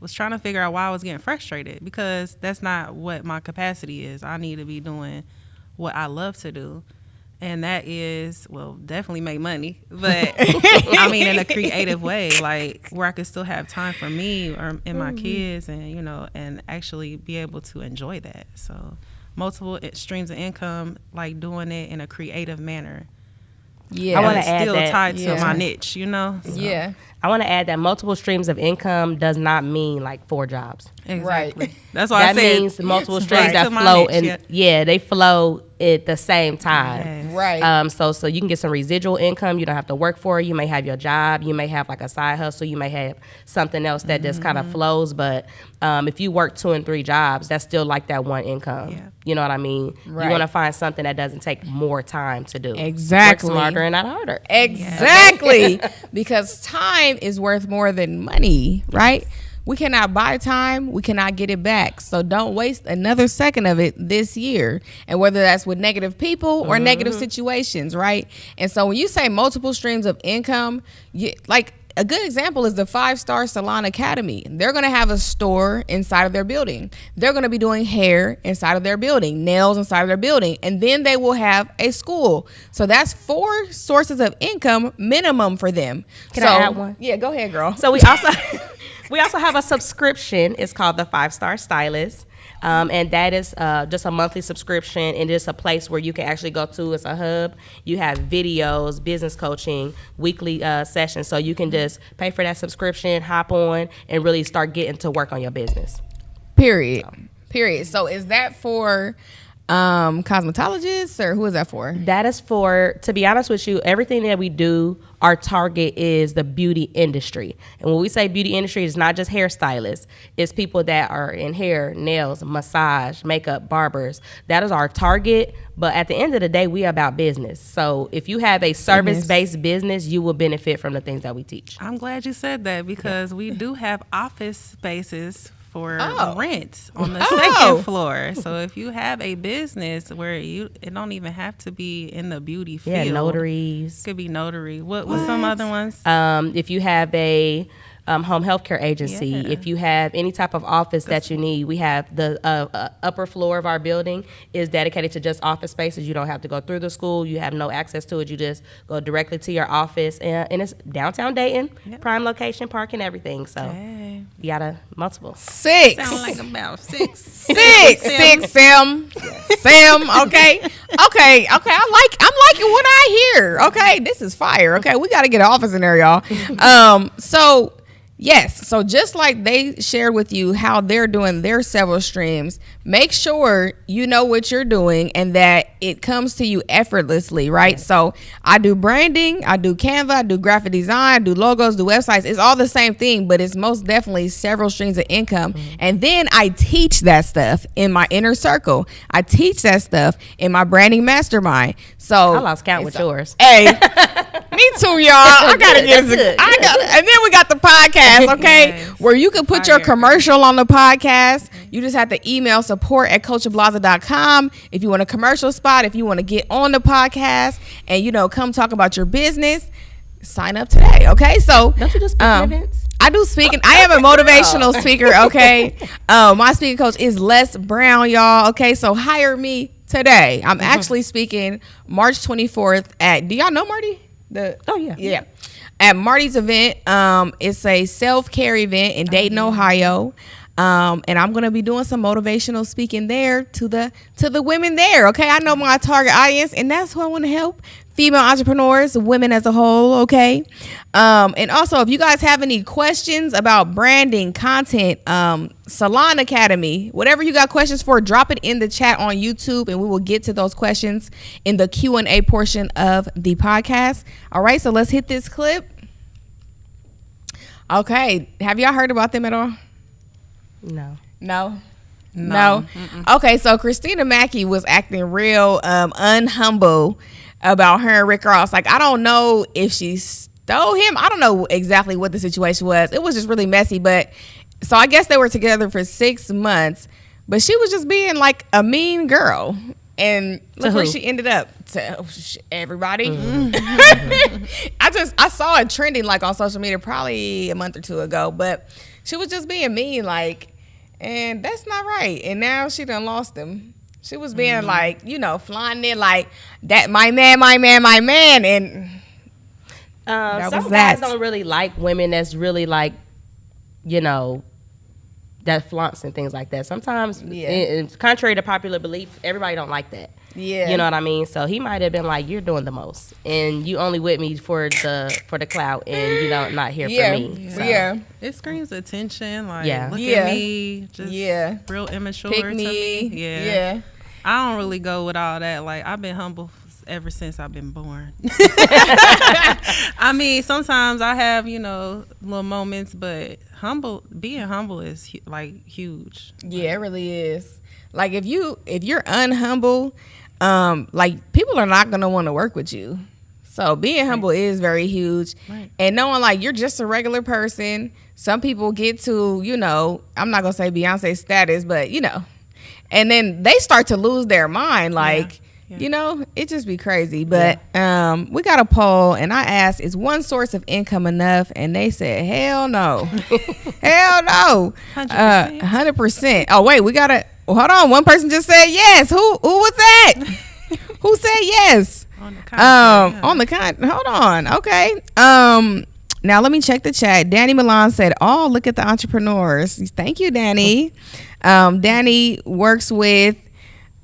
was trying to figure out why I was getting frustrated, because that's not what my capacity is. I need to be doing what I love to do, and that is, well, definitely make money, but I mean in a creative way, like where I could still have time for me or and my kids, and you know, and actually be able to enjoy that. So multiple streams of income, like doing it in a creative manner.
I want to add
still
that,
tied to my niche, you know. So.
I want to add that multiple streams of income does not mean like 4 jobs.
Exactly. That's why I said
that means multiple streams that flow and they flow at the same time. So you can get some residual income. You don't have to work for it. You may have your job. You may have like a side hustle. You may have something else that just kind of flows. But if you work 2 and 3 jobs, that's still like that one income. You know what I mean? You want to find something that doesn't take more time to do.
Exactly.
Work smarter and not harder.
Exactly. Because time is worth more than money, right? We cannot buy time. We cannot get it back. So don't waste another second of it this year. And whether that's with negative people or negative situations, right? And so when you say multiple streams of income, like a good example is the 5-Star Salon Academy. They're going to have a store inside of their building. They're going to be doing hair inside of their building, nails inside of their building, and then they will have a school. So that's 4 sources of income minimum for them.
Can I add one?
Yeah, go ahead, girl.
So we also have a subscription. It's called the 5-Star Stylist. And that is just a monthly subscription, and it's a place where you can actually go to. It's a hub. You have videos, business coaching, weekly sessions. So you can just pay for that subscription, hop on, and really start getting to work on your business.
Period. So is that for cosmetologists, or who is that for?
That is for, to be honest with you, everything that we do, our target is the beauty industry. And when we say beauty industry, it's not just hairstylists. It's people that are in hair, nails, massage, makeup, barbers. That is our target. But at the end of the day, we are about business. So if you have a service-based business, you will benefit from the things that we teach.
I'm glad you said that, because we do have office spaces for rent on the second floor. So if you have a business where it don't even have to be in the beauty field.
Yeah, notaries.
Could be notary. What some other ones?
If you have a home healthcare agency, if you have any type of office that you need, we have the upper floor of our building is dedicated to just office spaces. You don't have to go through the school. You have no access to it. You just go directly to your office, and it's downtown Dayton, prime location, parking, everything. So you got a multiple.
6.
Sound like about 6.
6, Sam. Sam, okay. I'm liking what I hear. Okay, this is fire. Okay, we got to get an office in there, y'all. So yes, so just like they shared with you how they're doing their several streams, make sure you know what you're doing and that it comes to you effortlessly, right? So I do branding, I do Canva, I do graphic design, I do logos, do websites. It's all the same thing, but it's most definitely several streams of income. And then I teach that stuff in my inner circle. I teach that stuff in my branding mastermind. So
I lost count with yours.
Hey, me too, y'all. I gotta get it. And then we got the podcast, okay, where you can put your commercial on the podcast. You just have to email support@coachablaza.com if you want a commercial spot, if you want to get on the podcast and come talk about your business. Sign up today, okay? So
don't you just speak at events?
I do speaking. I am a motivational speaker, okay? My speaking coach is Les Brown, y'all, okay? So hire me today. I'm actually speaking March 24th at, do y'all know Marty? Yeah. At Marty's event. It's a self-care event in Dayton, Ohio. And I'm gonna be doing some motivational speaking there to the women there. Okay, I know my target audience, and that's who I want to help: female entrepreneurs, women as a whole. Okay, and also if you guys have any questions about branding, content, Salon Academy, whatever you got questions for, drop it in the chat on YouTube, and we will get to those questions in the Q&A portion of the podcast. All right, so let's hit this clip. Okay, have y'all heard about them at all? No. Okay, so Christina Mackey was acting real unhumble about her and Rick Ross. Like, I don't know if she stole him. I don't know exactly what the situation was. It was just really messy. But so I guess they were together for 6 months, but she was just being like a mean girl. And look where she ended up. To everybody. I saw it trending like on social media probably a month or two ago, but she was just being mean, like, and that's not right. And now she done lost him. She was being like, flying in like that, my man. And
some guys don't really like women that's really like, that flaunts and things like that. Sometimes, contrary to popular belief, everybody don't like that. Yeah, you know what I mean. So he might have been like, "You're doing the most, and you only with me for the clout, and not here for me."
So. It screams attention. Like, look at me, just real immature.
Pick
to
me.
Yeah. I don't really go with all that. Like, I've been humble ever since I've been born. I mean, sometimes I have little moments, but being humble is like huge.
Yeah, it really is. Like, if you're unhumble, like, people are not gonna want to work with you. So being humble is very huge. Right. And knowing like you're just a regular person. Some people get to, you know, I'm not going to say Beyonce status, but, you know, and then they start to lose their mind. Like, you know, it just be crazy. But we got a poll and I asked, is one source of income enough? And they said, hell no. Hell no. 100%. Oh, wait, we got to, hold on. One person just said yes. Who was that? Who said yes? On the hold on. Okay. Now let me check the chat. Danny Milan said, "Oh, look at the entrepreneurs." Thank you, Danny. Danny works with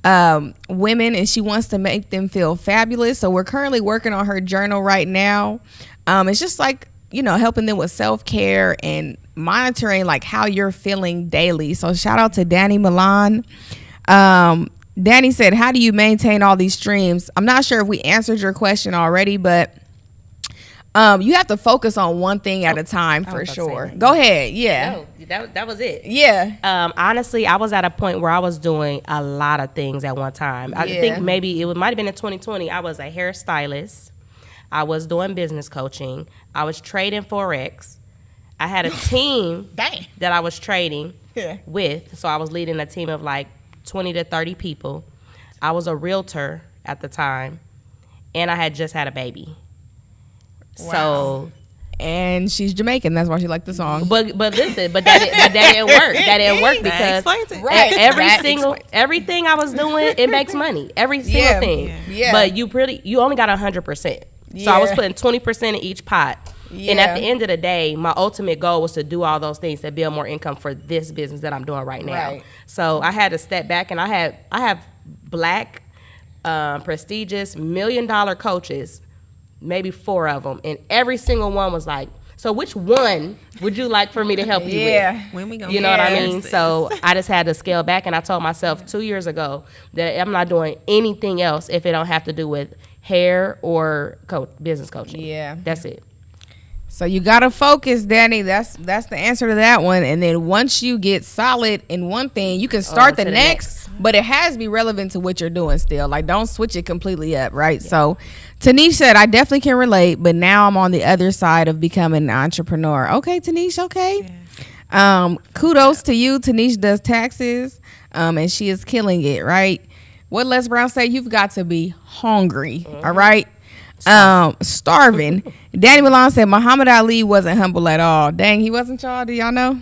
women, and she wants to make them feel fabulous. So we're currently working on her journal right now. It's just like, you know, helping them with self-care and monitoring like how you're feeling daily. So shout out to Danny Milan. Danny said, how do you maintain all these streams? I'm not sure if we answered your question already, but you have to focus on one thing at a time for sure. Go ahead. Yeah.
No, that was it.
Yeah.
Honestly, I was at a point where I was doing a lot of things at one time. I think maybe it might have been in 2020. I was a hairstylist. I was doing business coaching. I was trading Forex. I had a team that I was trading with. So I was leading a team of like 20 to 30 people. I was a realtor at the time, and I had just had a baby. Wow. So,
and she's Jamaican. That's why she liked the song.
But listen, that didn't work. That didn't work because everything I was doing, it makes money. Every single thing. Yeah. But you only got 100%. So I was putting 20% in each pot. Yeah. And at the end of the day, my ultimate goal was to do all those things to build more income for this business that I'm doing right now. Right. So I had to step back, and I have black, prestigious, $1 million coaches, maybe 4 of them, and every single one was like, so which one would you like for me to help you with?
When we gonna
you know what I mean? So I just had to scale back, and I told myself 2 years ago that I'm not doing anything else if it don't have to do with hair or business coaching. Yeah. That's it.
So you gotta focus, Danny. That's the answer to that one. And then once you get solid in one thing, you can start the next. But it has to be relevant to what you're doing still. Like, don't switch it completely up, right? Yeah. So Tanish said, I definitely can relate, but now I'm on the other side of becoming an entrepreneur. Okay, Tanish, okay. Yeah. Kudos to you. Tanish does taxes, and she is killing it, right? What Les Brown say? You've got to be hungry, all right? Starving. Danny Milan said Muhammad Ali wasn't humble at all. Dang, he wasn't, y'all. Do y'all know?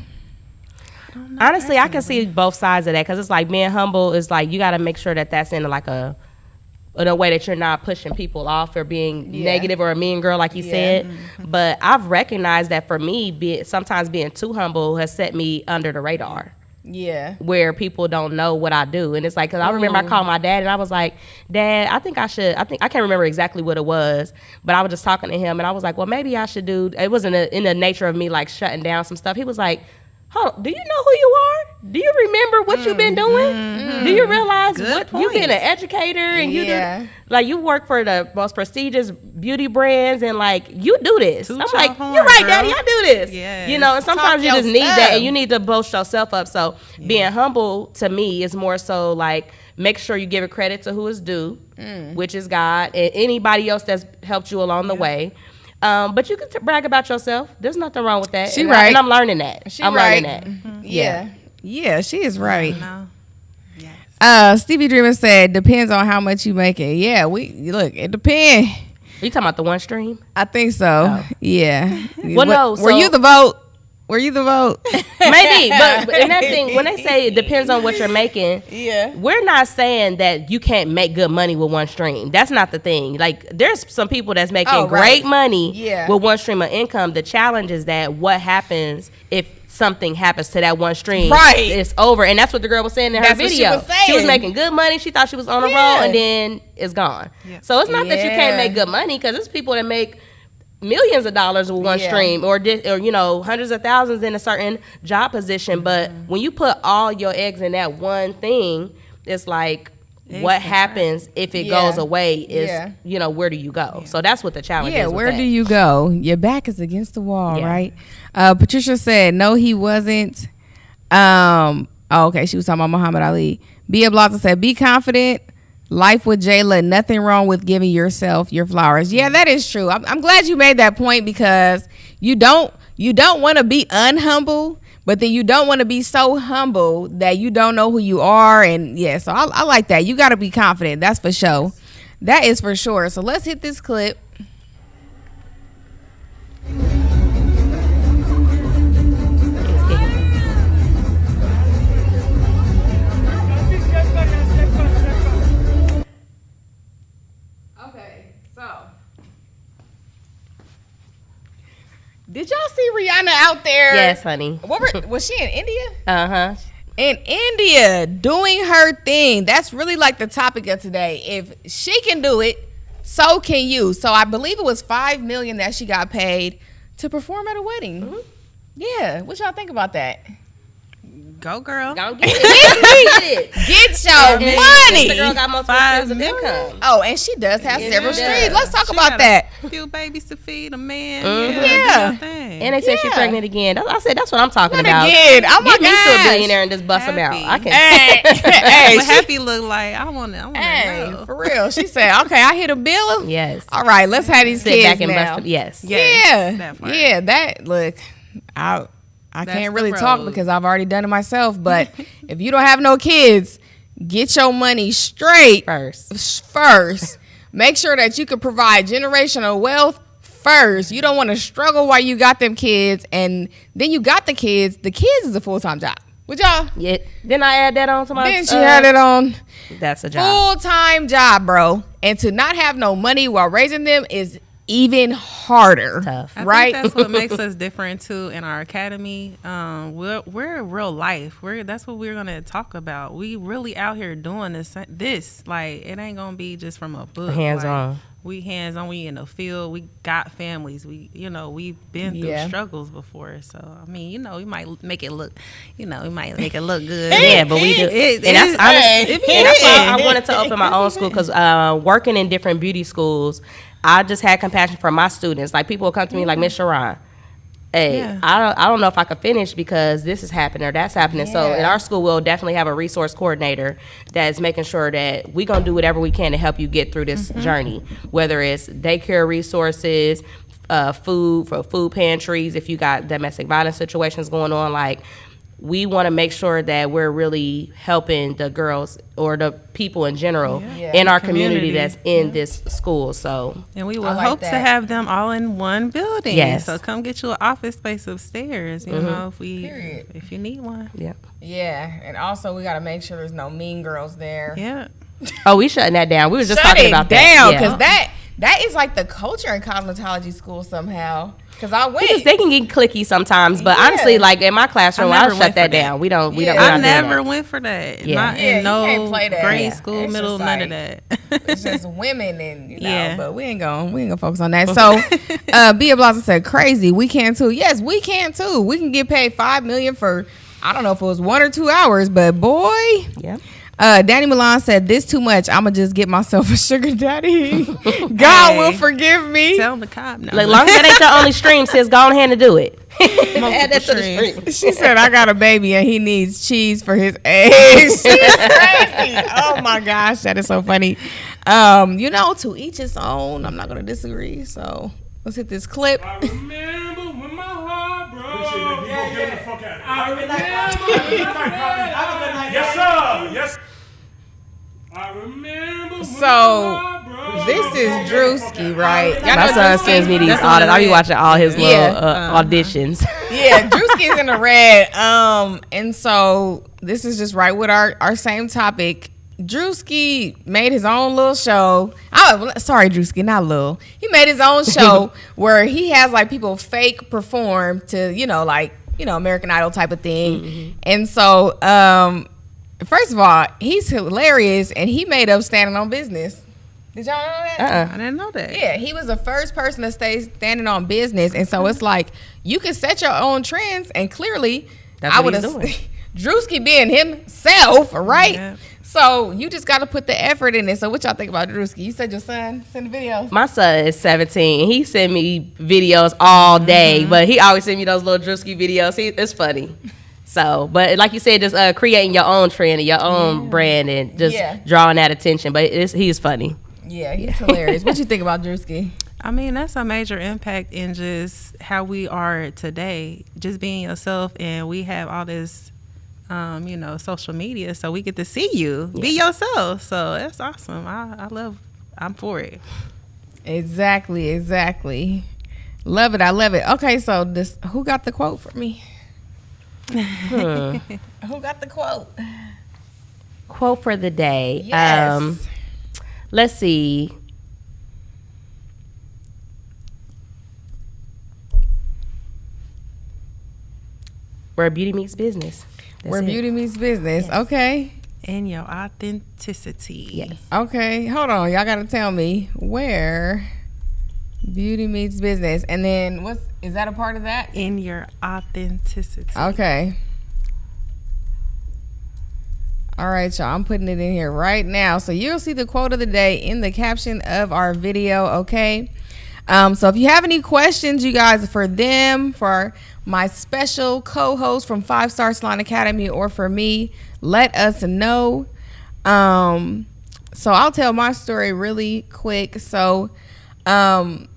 Honestly, I can see both sides of that, because it's like being humble is like you got to make sure that that's in like in a way that you're not pushing people off or being negative or a mean girl, like you said. Mm-hmm. But I've recognized that for me, sometimes being too humble has set me under the radar. Yeah. Where people don't know what I do. And it's like, because I remember I called my dad and I was like, Dad, I can't remember exactly what it was, but I was just talking to him and I was like, well, maybe I should do, it wasn't in the nature of me like shutting down some stuff. He was like, do you know who you are? Do you remember what you've been doing? Mm-hmm. Do you realize you've been an educator and you do, like, you work for the most prestigious beauty brands and like you do this. I'm like, you're right, girl. Daddy, I do this. Yes. You know, and sometimes you just need that and you need to boast yourself up. So being humble to me is more so like make sure you give it credit to who is due, which is God and anybody else that's helped you along the way. But you can brag about yourself. There's nothing wrong with that. And I'm learning that. Learning that.
Mm-hmm. Yeah, she is right. Yes. Stevie Dreamer said, depends on how much you make it. Yeah, look, it depends.
Are you talking about the one stream?
I think so. Oh. Yeah.
Well,
were you the vote? Were you the vote?
Maybe, but in that thing, when they say it depends on what you're making, we're not saying that you can't make good money with one stream. That's not the thing. Like, there's some people that's making great money with one stream of income. The challenge is that what happens if something happens to that one stream? Right, it's over, and that's what the girl was saying in her video. She was making good money. She thought she was on a roll, and then it's gone. Yeah. So it's not that you can't make good money, because there's people that make millions of dollars with one stream or you know, hundreds of thousands in a certain job position. But when you put all your eggs in that one thing, it's like what happens if it goes away is, you know, where do you go? So that's what the challenge is.
Where do you go? Your back is against the wall, right? Patricia said, no, he wasn't. Okay, she was talking about Muhammad Ali. Bia Blazza said, be confident. Life with Jayla, nothing wrong with giving yourself your flowers. Yeah, that is true. I'm glad you made that point because you don't want to be unhumble, but then you don't want to be so humble that you don't know who you are. And yeah, so I like that. You got to be confident. That's for sure. That is for sure. So let's hit this clip. Did y'all see Rihanna out there?
Yes, honey.
Was she in India?
Uh-huh.
In India, doing her thing. That's really like the topic of today. If she can do it, so can you. So I believe it was $5 million that she got paid to perform at a wedding. Mm-hmm. Yeah. What y'all think about that?
Go, girl.
Go get it.
Get your money.
The girl got multiple streams of income.
Oh, and she does have several streams. Let's talk about that.
A few babies to feed, a man.
Mm-hmm.
Yeah.
And they said she's pregnant again. I said that's what I'm talking about.
Again. Oh my
Get me to a
gosh.
billionaire and just bust them out. I can.
Hey,
what Happy look like? I want to know.
For real. She said, "Okay, I hit a bill."
Yes.
All right, let's have these
Sit
kids
back and
now.
bust them. Yes.
Yeah. That look. I can't really talk because I've already done it myself. But if you don't have no kids, get your money straight first. Make sure that you can provide generational wealth first. You don't want to struggle while you got them kids, and then you got the kids. The kids is a full-time job. Would y'all?
Yeah. Didn't I add that on to my?
Then she had it on.
That's a job.
Full-time job, bro. And to not have no money while raising them is even harder.
Tough.
I
right?
think that's what makes us different too in our academy. We're real life. That's what we're gonna talk about. We really out here doing this. Like it ain't gonna be just from a book.
Hands on.
We hands on. We in the field. We got families. We've been through struggles before. So I mean, we might make it look, we might make it look good.
Yeah, but we do. And that's why I wanted to open my own school because working in different beauty schools, I just had compassion for my students. Like people will come to me like, Miss Sharon, hey, I don't know if I could finish because this is happening or that's happening. So in our school, we'll definitely have a resource coordinator that's making sure that we're going to do whatever we can to help you get through this journey, whether it's daycare resources, food for food pantries, if you got domestic violence situations going on, like we want to make sure that we're really helping the girls or the people in general in our community that's in this school. So,
and we will hope to have them all in one building.
Yes.
So come get you an office space upstairs. You know, if you need one.
Yeah.
Yeah, and also we got to make sure there's no mean girls there.
Yeah.
Oh, we shutting that down. We were just
Shut
talking
it
about
down
that.
because that is like the culture in cosmetology school somehow. Because I went.
Because they can get clicky sometimes, but honestly, like in my classroom, I'll shut that down. We don't.
I never went for that.
Yeah.
Not in no
that.
grade school,
It's
middle,
just
none
like,
of that.
It's just women and but we ain't gonna focus on that. So Bia Blossom said crazy. We can too. Yes, we can too. We can get paid $5 million for I don't know if it was 1 or 2 hours, but boy.
Yeah.
Danny Milan said, this too much. I'm going to just get myself a sugar daddy. God will forgive me.
Tell the cop. No.
Like, long as that ain't your only stream, sis, go ahead and do it. Add that to the stream.
She said, I got a baby and he needs cheese for his age. She's crazy. Oh, my gosh. That is so funny. To each his own. I'm not going to disagree. So let's hit this clip.
I remember when my heart broke. I remember. Yes, sir. Yes. I remember.
So this is Drewski, right?
My son sends me these audits. I be watching all his little auditions.
Yeah, Drewski's in the red. And so this is just right with our same topic. Drewski made his own little show. Oh, sorry, Drewski, not little. He made his own show where he has like people fake perform to, American Idol type of thing. Mm-hmm. And so, first of all, he's hilarious and he made up standing on business. Did y'all know that?
I didn't know that.
Yeah, he was the first person to stay standing on business. And so it's like, you can set your own trends and clearly
that's what he's doing.
Drewski being himself, right?
Yeah.
So you just got to put the effort in it. So what y'all think about Drewski? You said your son send the videos.
My son is 17. He send me videos all day, but he always send me those little Drewski videos. It's funny. So, but like you said, just creating your own trend and your own brand and just drawing that attention. But he's funny.
Yeah, he's hilarious. What you think about Drewski?
I mean, that's a major impact in just how we are today. Just being yourself, and we have all this, social media, so we get to see you be yourself. So that's awesome. I'm for it.
Exactly. Love it. I love it. Okay, so who got the quote for me? Who got the quote?
Quote for the day.
Yes.
Let's see. Where beauty meets business.
Beauty meets business. Yes. Okay.
And your authenticity.
Yes.
Okay. Hold on. Y'all got to tell me where beauty meets business. And then is that a part of that?
In your authenticity.
Okay. All right, y'all. I'm putting it in here right now. So you'll see the quote of the day in the caption of our video. Okay. So if you have any questions, you guys, for them, for my special co-host from 5 Star Salon Academy, or for me, let us know. So I'll tell my story really quick. So I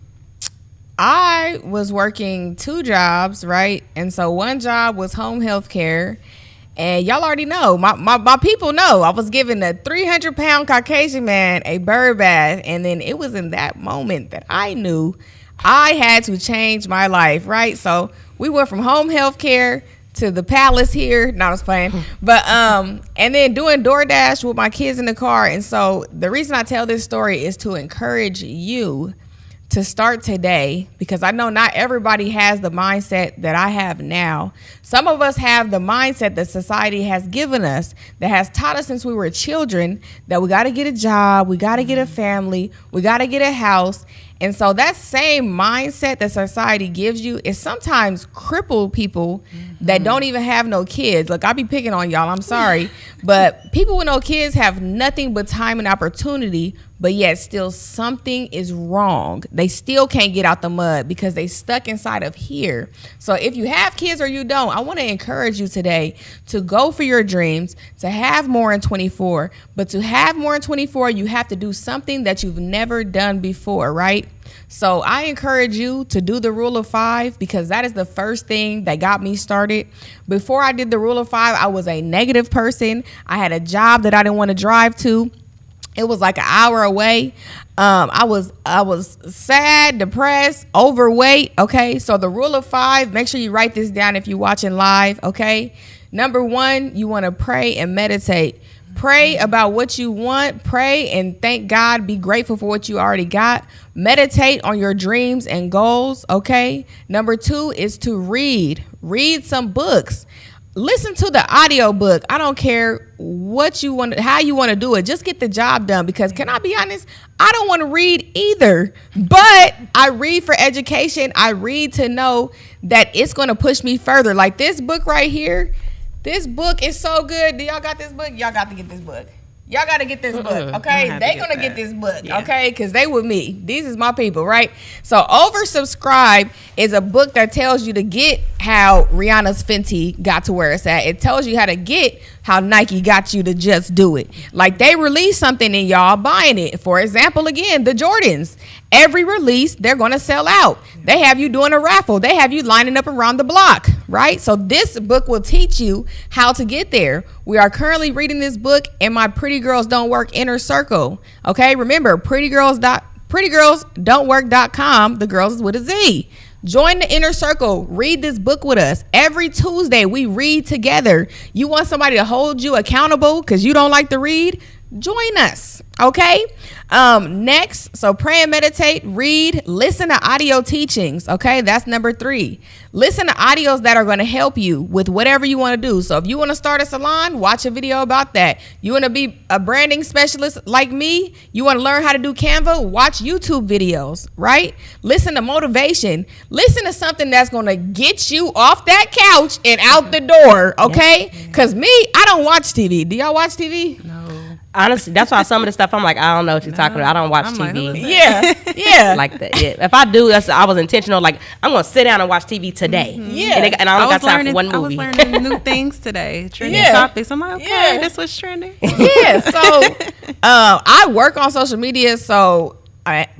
was working 2 jobs, right? And so one job was home health care. And y'all already know, my people know, I was giving a 300-pound Caucasian man a bird bath. And then it was in that moment that I knew I had to change my life, right? So we went from home health care to the palace here. No, I was playing. But and then doing DoorDash with my kids in the car. And so the reason I tell this story is to encourage you to start today, because I know not everybody has the mindset that I have now. Some of us have the mindset that society has given us, that has taught us since we were children, that we got to get a job, we got to get a family, we got to get a house. And so that same mindset that society gives you is sometimes cripple people that don't even have no kids. Look, I be picking on y'all, I'm sorry. But people with no kids have nothing but time and opportunity, but yet still something is wrong. They still can't get out the mud because they stuck inside of here. So if you have kids or you don't, I want to encourage you today to go for your dreams, to have more in 24. But to have more in 24, you have to do something that you've never done before, right? So I encourage you to do the rule of 5, because that is the first thing that got me started. Before I did the rule of 5, I was a negative person. I had a job that I didn't want to drive to. It was like an hour away. I was sad, depressed, overweight. Okay, so the rule of 5, make sure you write this down if you're watching live. Okay, number 1, you want to pray and meditate. Pray about what you want. Pray and thank God. Be grateful for what you already got. Meditate on your dreams and goals. Okay. Number 2 is to read. Read some books. Listen to the audio book. I don't care what you want, how you want to do it. Just get the job done, because can I be honest? I don't want to read either, but I read for education. I read to know that it's going to push me further. Like this book right here. This book is so good. Do y'all got this book? Y'all got to get this book. Y'all got to get this book, okay? They going to get this book, okay? Because they with me. These is my people, right? So Oversubscribe is a book that tells you to get how Rihanna's Fenty got to where it's at. It tells you how to get how Nike got you to just do it. Like they release something and y'all buying it. For example, again, the Jordans. Every release, they're going to sell out. They have you doing a raffle. They have you lining up around the block, right? So this book will teach you how to get there. We are currently reading this book in my Pretty Girls Don't Work Inner Circle. Okay, remember, prettygirlsdon'twork.com. The girls is with a Z. Join the inner circle. Read this book with us. Every Tuesday, we read together. You want somebody to hold you accountable because you don't like to read? Join us, okay? Next, so pray and meditate, read, listen to audio teachings, okay? That's number 3. Listen to audios that are going to help you with whatever you want to do. So if you want to start a salon, watch a video about that. You want to be a branding specialist like me? You want to learn how to do Canva? Watch YouTube videos, right? Listen to motivation. Listen to something that's going to get you off that couch and out the door, okay? Because me, I don't watch TV. Do y'all watch TV?
No.
Honestly, that's why some of the stuff I'm like, I don't know what you're talking about. I don't watch TV.
Yeah.
Like that. Yeah. If I do, I was intentional. Like, I'm going to sit down and watch TV today.
Yeah.
And I don't got time for one movie.
I was learning new things today. Trending topics. I'm like, okay, this was trending.
Yeah. So I work on social media, so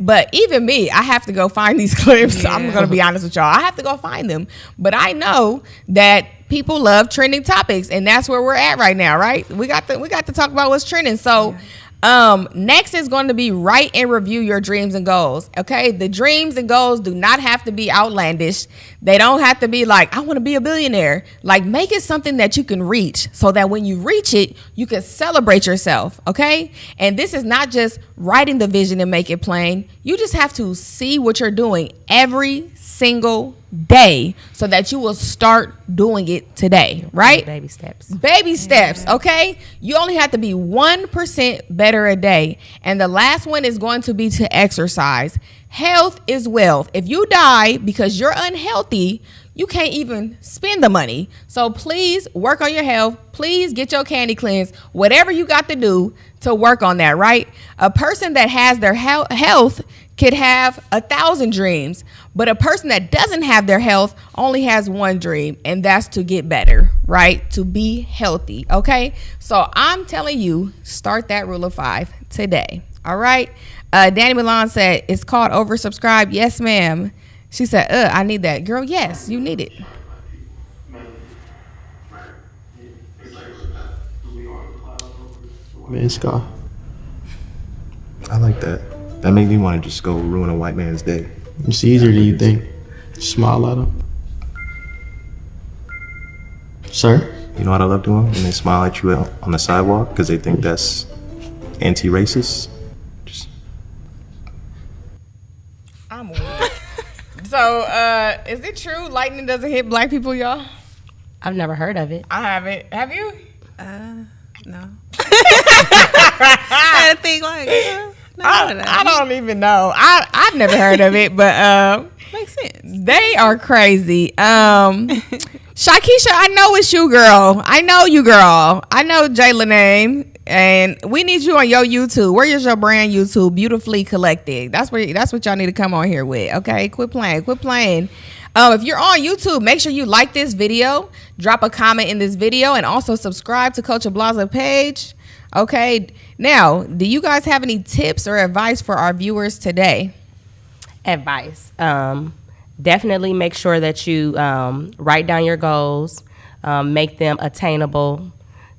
but even me, I have to go find these clips. Yeah. I'm going to be honest with y'all. I have to go find them. But I know that people love trending topics, and that's where we're at right now, right? We got to talk about what's trending. So next is going to be write and review your dreams and goals. Okay, the dreams and goals do not have to be outlandish. They don't have to be like, I want to be a billionaire. Like, make it something that you can reach, so that when you reach it, you can celebrate yourself. Okay, and this is not just writing the vision and make it plain. You just have to see what you're doing every single day, so that you will start doing it today, right?
Baby steps.
Baby steps, okay? You only have to be 1% better a day. And the last one is going to be to exercise. Health is wealth. If you die because you're unhealthy, you can't even spend the money. So please work on your health. Please get your candy cleansed. Whatever you got to do to work on that, right? A person that has their health could have 1,000 dreams, but a person that doesn't have their health only has one dream, and that's to get better, right? To be healthy, okay? So I'm telling you, start that rule of 5 today, all right? Danny Milan said, it's called oversubscribe. Yes, ma'am. She said, I need that. Girl, yes, you need it.
Man, Scott.
I like that. That made me want to just go ruin a white man's day.
It's easier than you think. Smile at them. Sir?
You know what I love doing? When they smile at you on the sidewalk because they think that's anti-racist.
I'm weak. So, is it true lightning doesn't hit black people, y'all?
I've never heard of it.
I haven't. Have you?
No. I think like
I don't even know. I've never heard of it, but
makes sense.
They are crazy. Shakisha, I know it's you, girl. I know you, girl. I know Jayla name, and we need you on your YouTube. Where is your brand YouTube? Beautifully Collected. That's what y'all need to come on here with. Okay, quit playing. If you're on YouTube, make sure you like this video, drop a comment in this video, and also subscribe to Culture Blaza page. Okay, now, do you guys have any tips or advice for our viewers today?
Advice. Definitely make sure that you write down your goals, make them attainable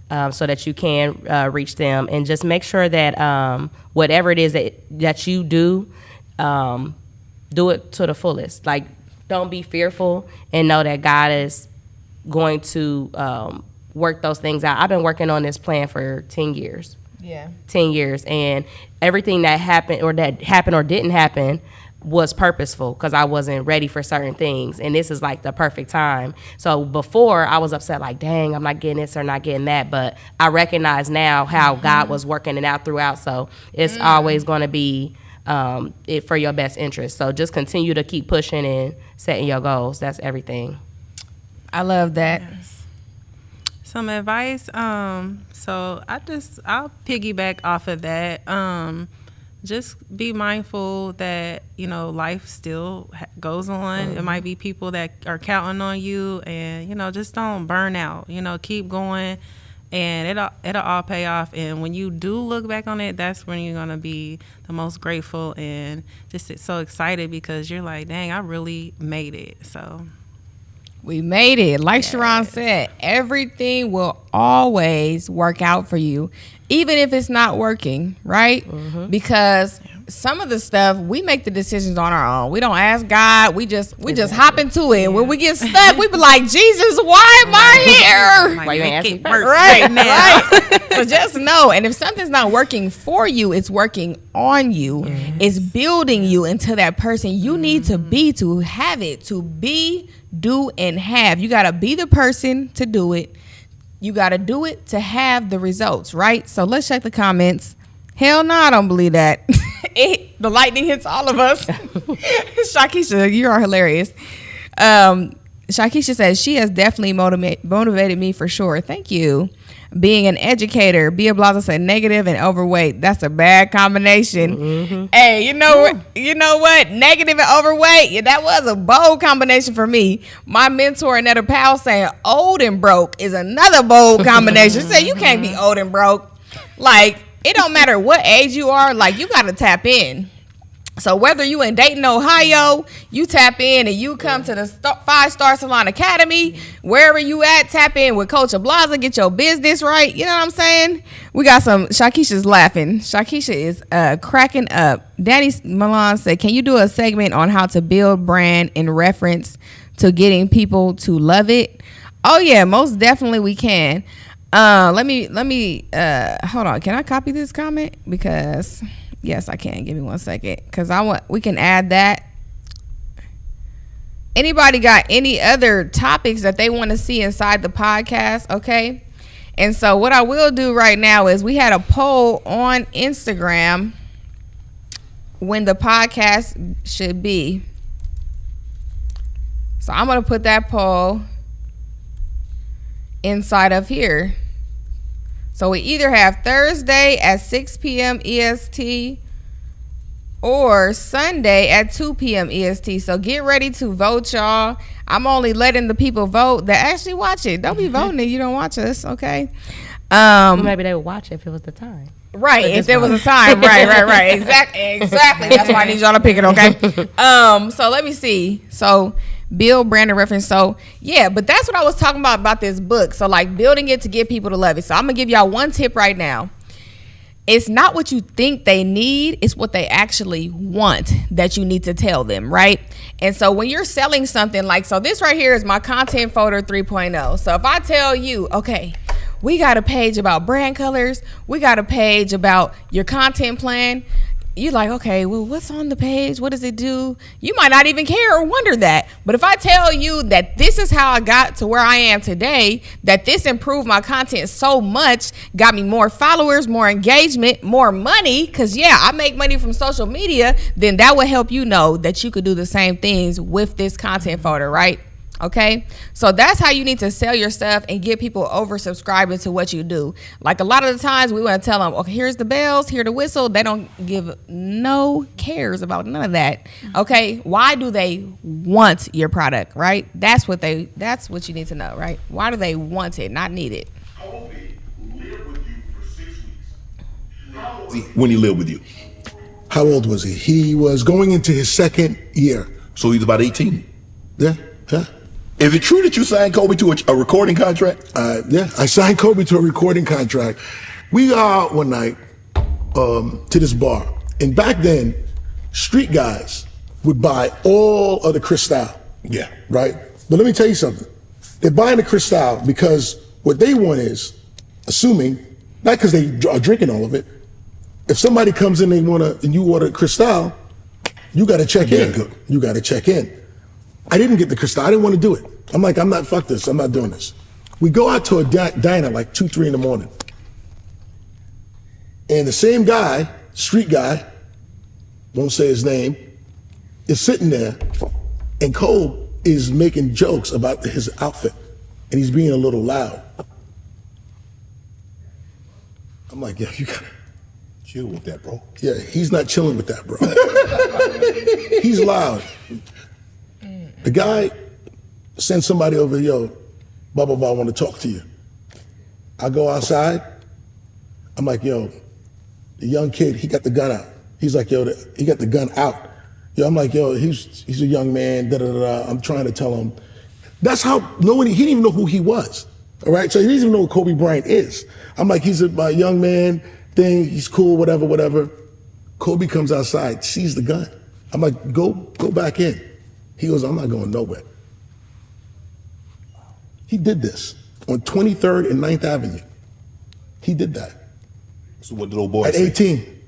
so that you can reach them, and just make sure that whatever it is that you do it to the fullest. Like, don't be fearful, and know that God is going to work those things out. I've been working on this plan for 10 years.
Yeah.
10 years. And everything that happened or didn't happen was purposeful, because I wasn't ready for certain things. And this is like the perfect time. So before, I was upset, like, dang, I'm not getting this or not getting that. But I recognize now how God was working it out throughout. So it's always going to be it for your best interest. So just continue to keep pushing and setting your goals. That's everything.
I love that.
Yes. Some advice. So I'll piggyback off of that. Just be mindful that, life still goes on. It might be people that are counting on you, and, just don't burn out. Keep going, and it'll all pay off. And when you do look back on it, that's when you're going to be the most grateful and just so excited, because you're like, dang, I really made it. So
we made it. Like Sharon said, everything will always work out for you, even if it's not working, right? Mm-hmm. Because some of the stuff, we make the decisions on our own. We don't ask God. We just hop into it. Yeah. When we get stuck, we be like, Jesus, why am I here?
Why you ain't asking first?
Right, right. So just know, and if something's not working for you, it's working on you. Yes. It's building you into that person you need to be, to have it, to be, do, and have. You got to be the person to do it. You got to do it to have the results, right? So let's check the comments. Hell no, I don't believe that. The lightning hits all of us. Shakisha, you are hilarious. Shakisha says she has definitely motivated me for sure. Thank you. Being an educator, Bia Blaza said negative and overweight. That's a bad combination. Hey, you know what? Negative and overweight. Yeah, that was a bold combination for me. My mentor Annetta Powell saying old and broke is another bold combination. She said you can't be old and broke. Like, it don't matter what age you are. Like, you got to tap in. So whether you in Dayton, Ohio, you tap in and you come to the 5-Star Salon Academy, wherever you at, tap in with Coach Ablaza, get your business right. You know what I'm saying? We got some, Shakisha's laughing. Shakisha is cracking up. Danny Milan said, can you do a segment on how to build brand in reference to getting people to love it? Oh yeah, most definitely we can. Let me hold on. Can I copy this comment? Because yes, I can. Give me 1 second. Because we can add that. Anybody got any other topics that they want to see inside the podcast? Okay. And so what I will do right now is we had a poll on Instagram when the podcast should be. So I'm going to put that poll inside of here. So we either have Thursday at 6 p.m. EST or Sunday at 2 p.m. EST. So get ready to vote, y'all. I'm only letting the people vote that actually watch it. Don't be voting if you don't watch us, okay?
Well, maybe they would watch it if it was the time.
Right, if there was a time. Right. Exactly. That's why I need y'all to pick it, okay? So let me see. So build brand and reference. So yeah, but that's what I was talking about this book. So like building it to get people to love it. So I'm gonna give y'all one tip right now. It's not what you think they need, it's what they actually want that you need to tell them, right? And so when you're selling something like, so this right here is my content folder 3.0. So if I tell you, okay, we got a page about brand colors, we got a page about your content plan, you're like, okay, well, what's on the page? What does it do? You might not even care or wonder that. But if I tell you that this is how I got to where I am today, that this improved my content so much, got me more followers, more engagement, more money, because yeah, I make money from social media, then that would help you know that you could do the same things with this content folder, right? Okay, so that's how you need to sell your stuff and get people over subscribing to what you do. Like a lot of the times we want to tell them, okay, here's the bells, here the whistle. They don't give no cares about none of that. Okay, why do they want your product, right? That's what you need to know, right? Why do they want it, not need it?
Kobe lived with you for 6 weeks. When he lived with you?
How old was he? He was going into his second year.
So he's about 18?
Yeah.
Is it true that you signed Kobe to a recording contract?
Yeah, I signed Kobe to a recording contract. We go out one night to this bar. And back then, street guys would buy all of the Cristal.
Yeah.
Right? But let me tell you something. They're buying the Cristal because what they want is, assuming, not because they are drinking all of it, if somebody comes in and you order Cristal, you got to check in. You got to check in. I didn't get the Cristal. I didn't want to do it. I'm like, fuck this. I'm not doing this. We go out to a diner like 2, 3 in the morning. And the same guy, street guy, won't say his name, is sitting there, and Cole is making jokes about his outfit. And he's being a little loud. I'm like, yeah, you gotta
chill with that, bro.
Yeah, he's not chilling with that, bro. He's loud. The guy sends somebody over, yo, blah, blah, blah, I want to talk to you. I go outside. I'm like, yo, the young kid, he got the gun out. He's like, yo, he got the gun out. Yo, I'm like, yo, he's a young man, da-da-da-da. I'm trying to tell him. That's how, he didn't even know who he was, all right? So he doesn't even know who Kobe Bryant is. I'm like, he's a young man thing, he's cool, whatever. Kobe comes outside, sees the gun. I'm like, go back in. He goes, I'm not going nowhere. He did this on 23rd and 9th Avenue. He did that.
So what did old boy
At
say?
18.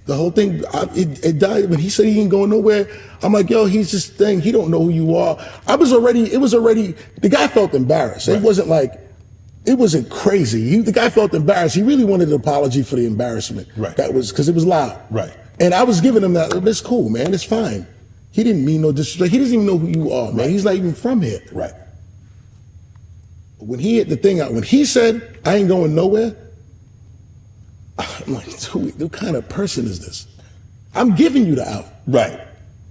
The whole thing, it died. When he said he ain't going nowhere, I'm like, yo, he's this thing. He don't know who you are. It was already, the guy felt embarrassed. Right. It wasn't crazy. The guy felt embarrassed. He really wanted an apology for the embarrassment.
Right.
That was, because it was loud.
Right.
And I was giving him that, it's cool, man, it's fine. He didn't mean no disrespect. He doesn't even know who you are, man. Right. He's not even from here.
Right.
When he hit the thing out, when he said, I ain't going nowhere, I'm like, dude, what kind of person is this? I'm giving you the out.
Right.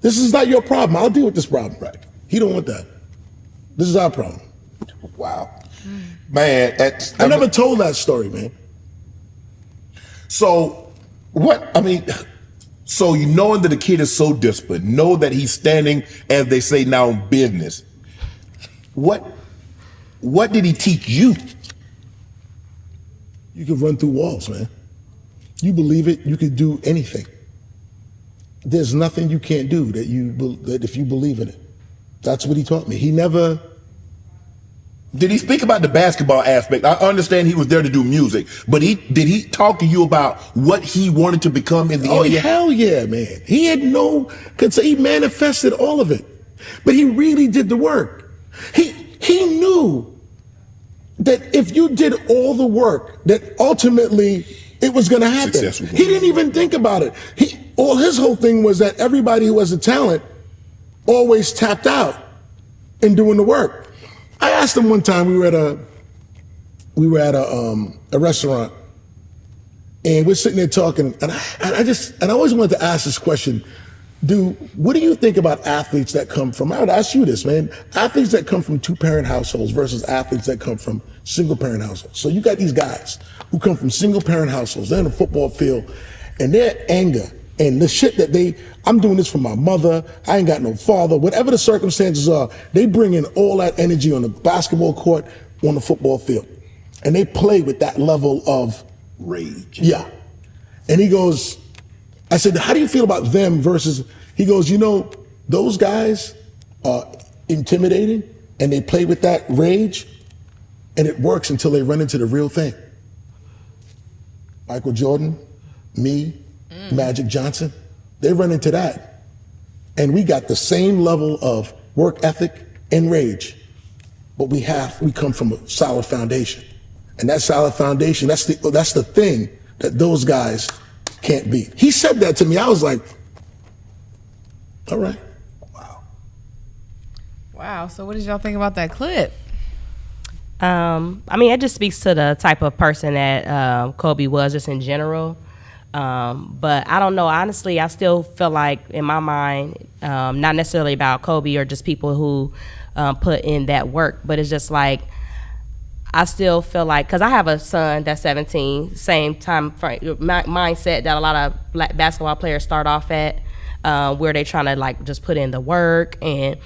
This is not your problem. I'll deal with this problem. Right. He don't want that. This is our problem.
Wow. Man,
I never told that story, man.
So, so you knowing that the kid is so disciplined, know that he's standing, as they say now, in business. What did he teach you?
You can run through walls, man. You believe it, you can do anything. There's nothing you can't do that if you believe in it. That's what he taught me. He never...
Did he speak about the basketball aspect? I understand he was there to do music, but did he talk to you about what he wanted to become in the NBA?
Oh, hell yeah, man. He had he manifested all of it. But he really did the work. He knew that if you did all the work, that ultimately it was going to happen.
Successful.
He didn't even think about it. His whole thing was that everybody who has a talent always tapped out in doing the work. I asked him one time, we were at a restaurant, and we're sitting there talking, and I always wanted to ask this question, dude, what do you think about athletes that come from, I would ask you this, man, athletes that come from two-parent households versus athletes that come from single-parent households. So you got these guys who come from single-parent households, they're in the football field, and their anger and the shit that I'm doing this for my mother, I ain't got no father, whatever the circumstances are, they bring in all that energy on the basketball court, on the football field. And they play with that level of
rage.
Yeah. And he goes, I said, how do you feel about them versus, he goes, those guys are intimidating and they play with that rage and it works until they run into the real thing. Michael Jordan, me, Magic Johnson, they run into that. And we got the same level of work ethic and rage, but we come from a solid foundation. And that solid foundation, that's the thing that those guys can't beat. He said that to me, I was like, all right.
Wow, so what did y'all think about that clip?
It just speaks to the type of person that Kobe was just in general. But I don't know, honestly, I still feel like in my mind, not necessarily about Kobe or just people who put in that work, but it's just like, I still feel like, because I have a son that's 17, same time mindset that a lot of black basketball players start off at, where they trying to like just put in the work and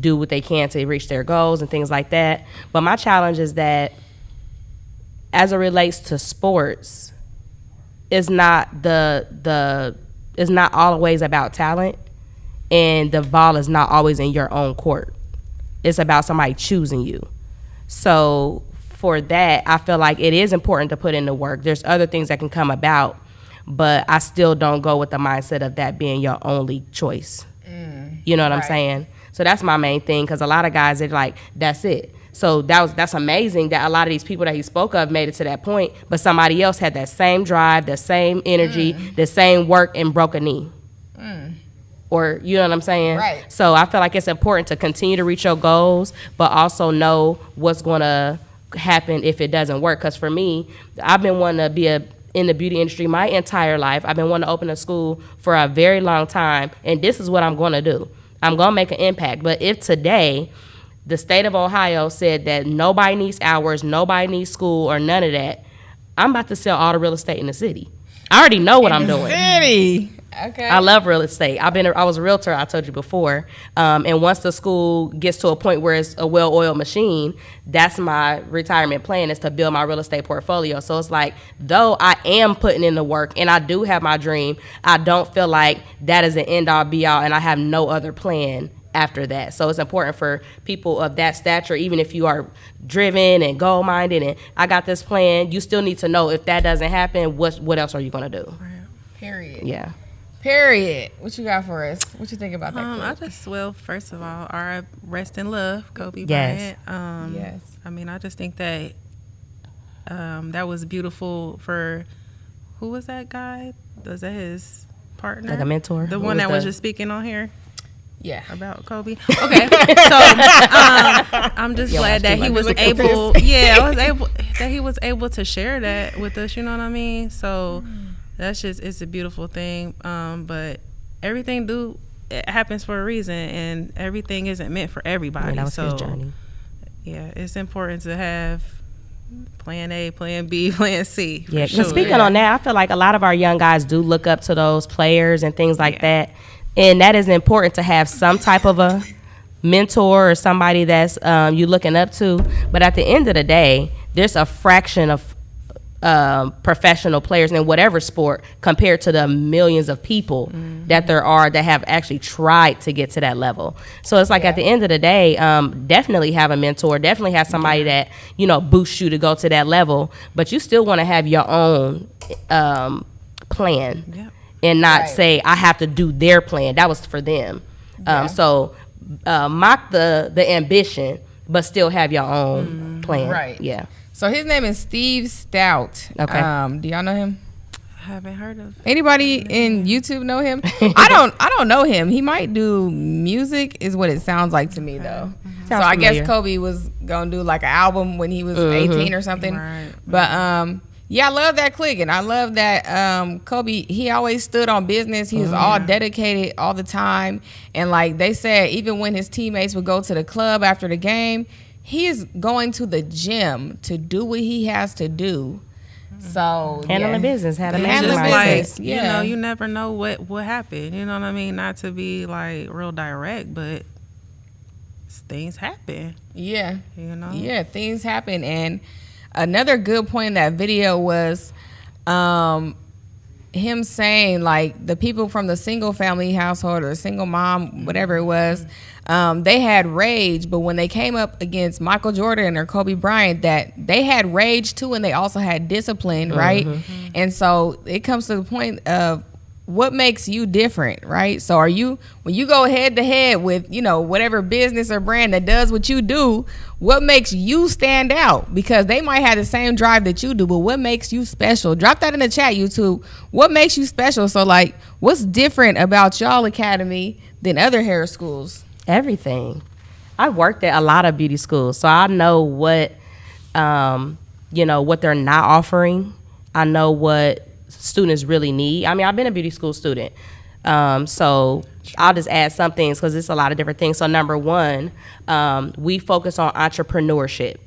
do what they can to reach their goals and things like that. But my challenge is that as it relates to sports, it's not it's not always about talent, and the ball is not always in your own court. It's about somebody choosing you. So for that, I feel like it is important to put in the work. There's other things that can come about, but I still don't go with the mindset of that being your only choice. You know what I'm saying? So that's my main thing, because a lot of guys, they're like, that's it. So that's amazing that a lot of these people that he spoke of made it to that point, but somebody else had that same drive, the same energy, the same work, and broke a knee. Or, you know what I'm saying?
Right.
So I feel like it's important to continue to reach your goals, but also know what's going to happen if it doesn't work. Because for me, I've been wanting to be in the beauty industry my entire life. I've been wanting to open a school for a very long time, and this is what I'm going to do. I'm going to make an impact. But if today the state of Ohio said that nobody needs hours, nobody needs school, or none of that, I'm about to sell all the real estate in the city. I already know what I'm doing.
City. Okay.
I love real estate. I was a realtor, I told you before. And once the school gets to a point where it's a well-oiled machine, that's my retirement plan, is to build my real estate portfolio. So it's like, though I am putting in the work and I do have my dream, I don't feel like that is an end-all be-all and I have no other plan after that. So it's important for people of that stature, even if you are driven and goal-minded and I got this plan, you still need to know if that doesn't happen, what else are you going to do?
Period.
Yeah.
Period. What you got for us? What you think about that clip?
First of all, rest in love, Kobe
Yes.
Bryant.
Yes.
I just think that that was beautiful for, who was that guy? Was that his partner?
Like a mentor?
The
What
one
was
that was
the-
just speaking on here?
Yeah.
About Kobe. Okay. So I'm just glad that he was able. Yeah, that he was able to share that with us. You know what I mean? So that's just, it's a beautiful thing. But everything it happens for a reason, and everything isn't meant for everybody.
That was
so
his journey.
Yeah, it's important to have plan A, plan B, plan C.
Yeah.
Sure.
Speaking on that, I feel like a lot of our young guys do look up to those players and things like that. And that is important to have some type of a mentor or somebody that's you looking up to. But at the end of the day, there's a fraction of professional players in whatever sport compared to the millions of people that there are that have actually tried to get to that level. So it's like at the end of the day, definitely have a mentor, definitely have somebody that, you know, boosts you to go to that level, but you still want to have your own plan and not say, I have to do their plan. That was for them. So mock the ambition, but still have your own plan.
Right.
Yeah.
So his name is Steve Stout.
Okay.
Do y'all know him?
I haven't heard of.
Anybody in YouTube know him? I don't know him. He might do music, is what it sounds like to me, though. So I guess Kobe was gonna do like an album when he was 18 or something.
Right.
But yeah, I love that click, and I love that Kobe, he always stood on business. He was all dedicated all the time. And like they said, even when his teammates would go to the club after the game, he is going to the gym to do what he has to do. So
handling business, how to manage
like, you know, you never know what happened. You know what I mean? Not to be like real direct, but things happen.
Yeah.
You know?
Yeah, things happen. And another good point in that video was him saying, like, the people from the single family household or single mom, whatever it was, they had rage, but when they came up against Michael Jordan or Kobe Bryant, that they had rage too, and they also had discipline, right? And so it comes to the point of what makes you different, right? So are you, when you go head to head with, you know, whatever business or brand that does what you do, what makes you stand out? Because they might have the same drive that you do, but what makes you special? Drop that in the chat, YouTube. What makes you special? So like, what's different about y'all academy than other hair schools?
Everything. I worked at a lot of beauty schools, so I know what, you know, what they're not offering. I know what students really need. I mean, I've been a beauty school student, so I'll just add some things because it's a lot of different things. So number one, we focus on entrepreneurship.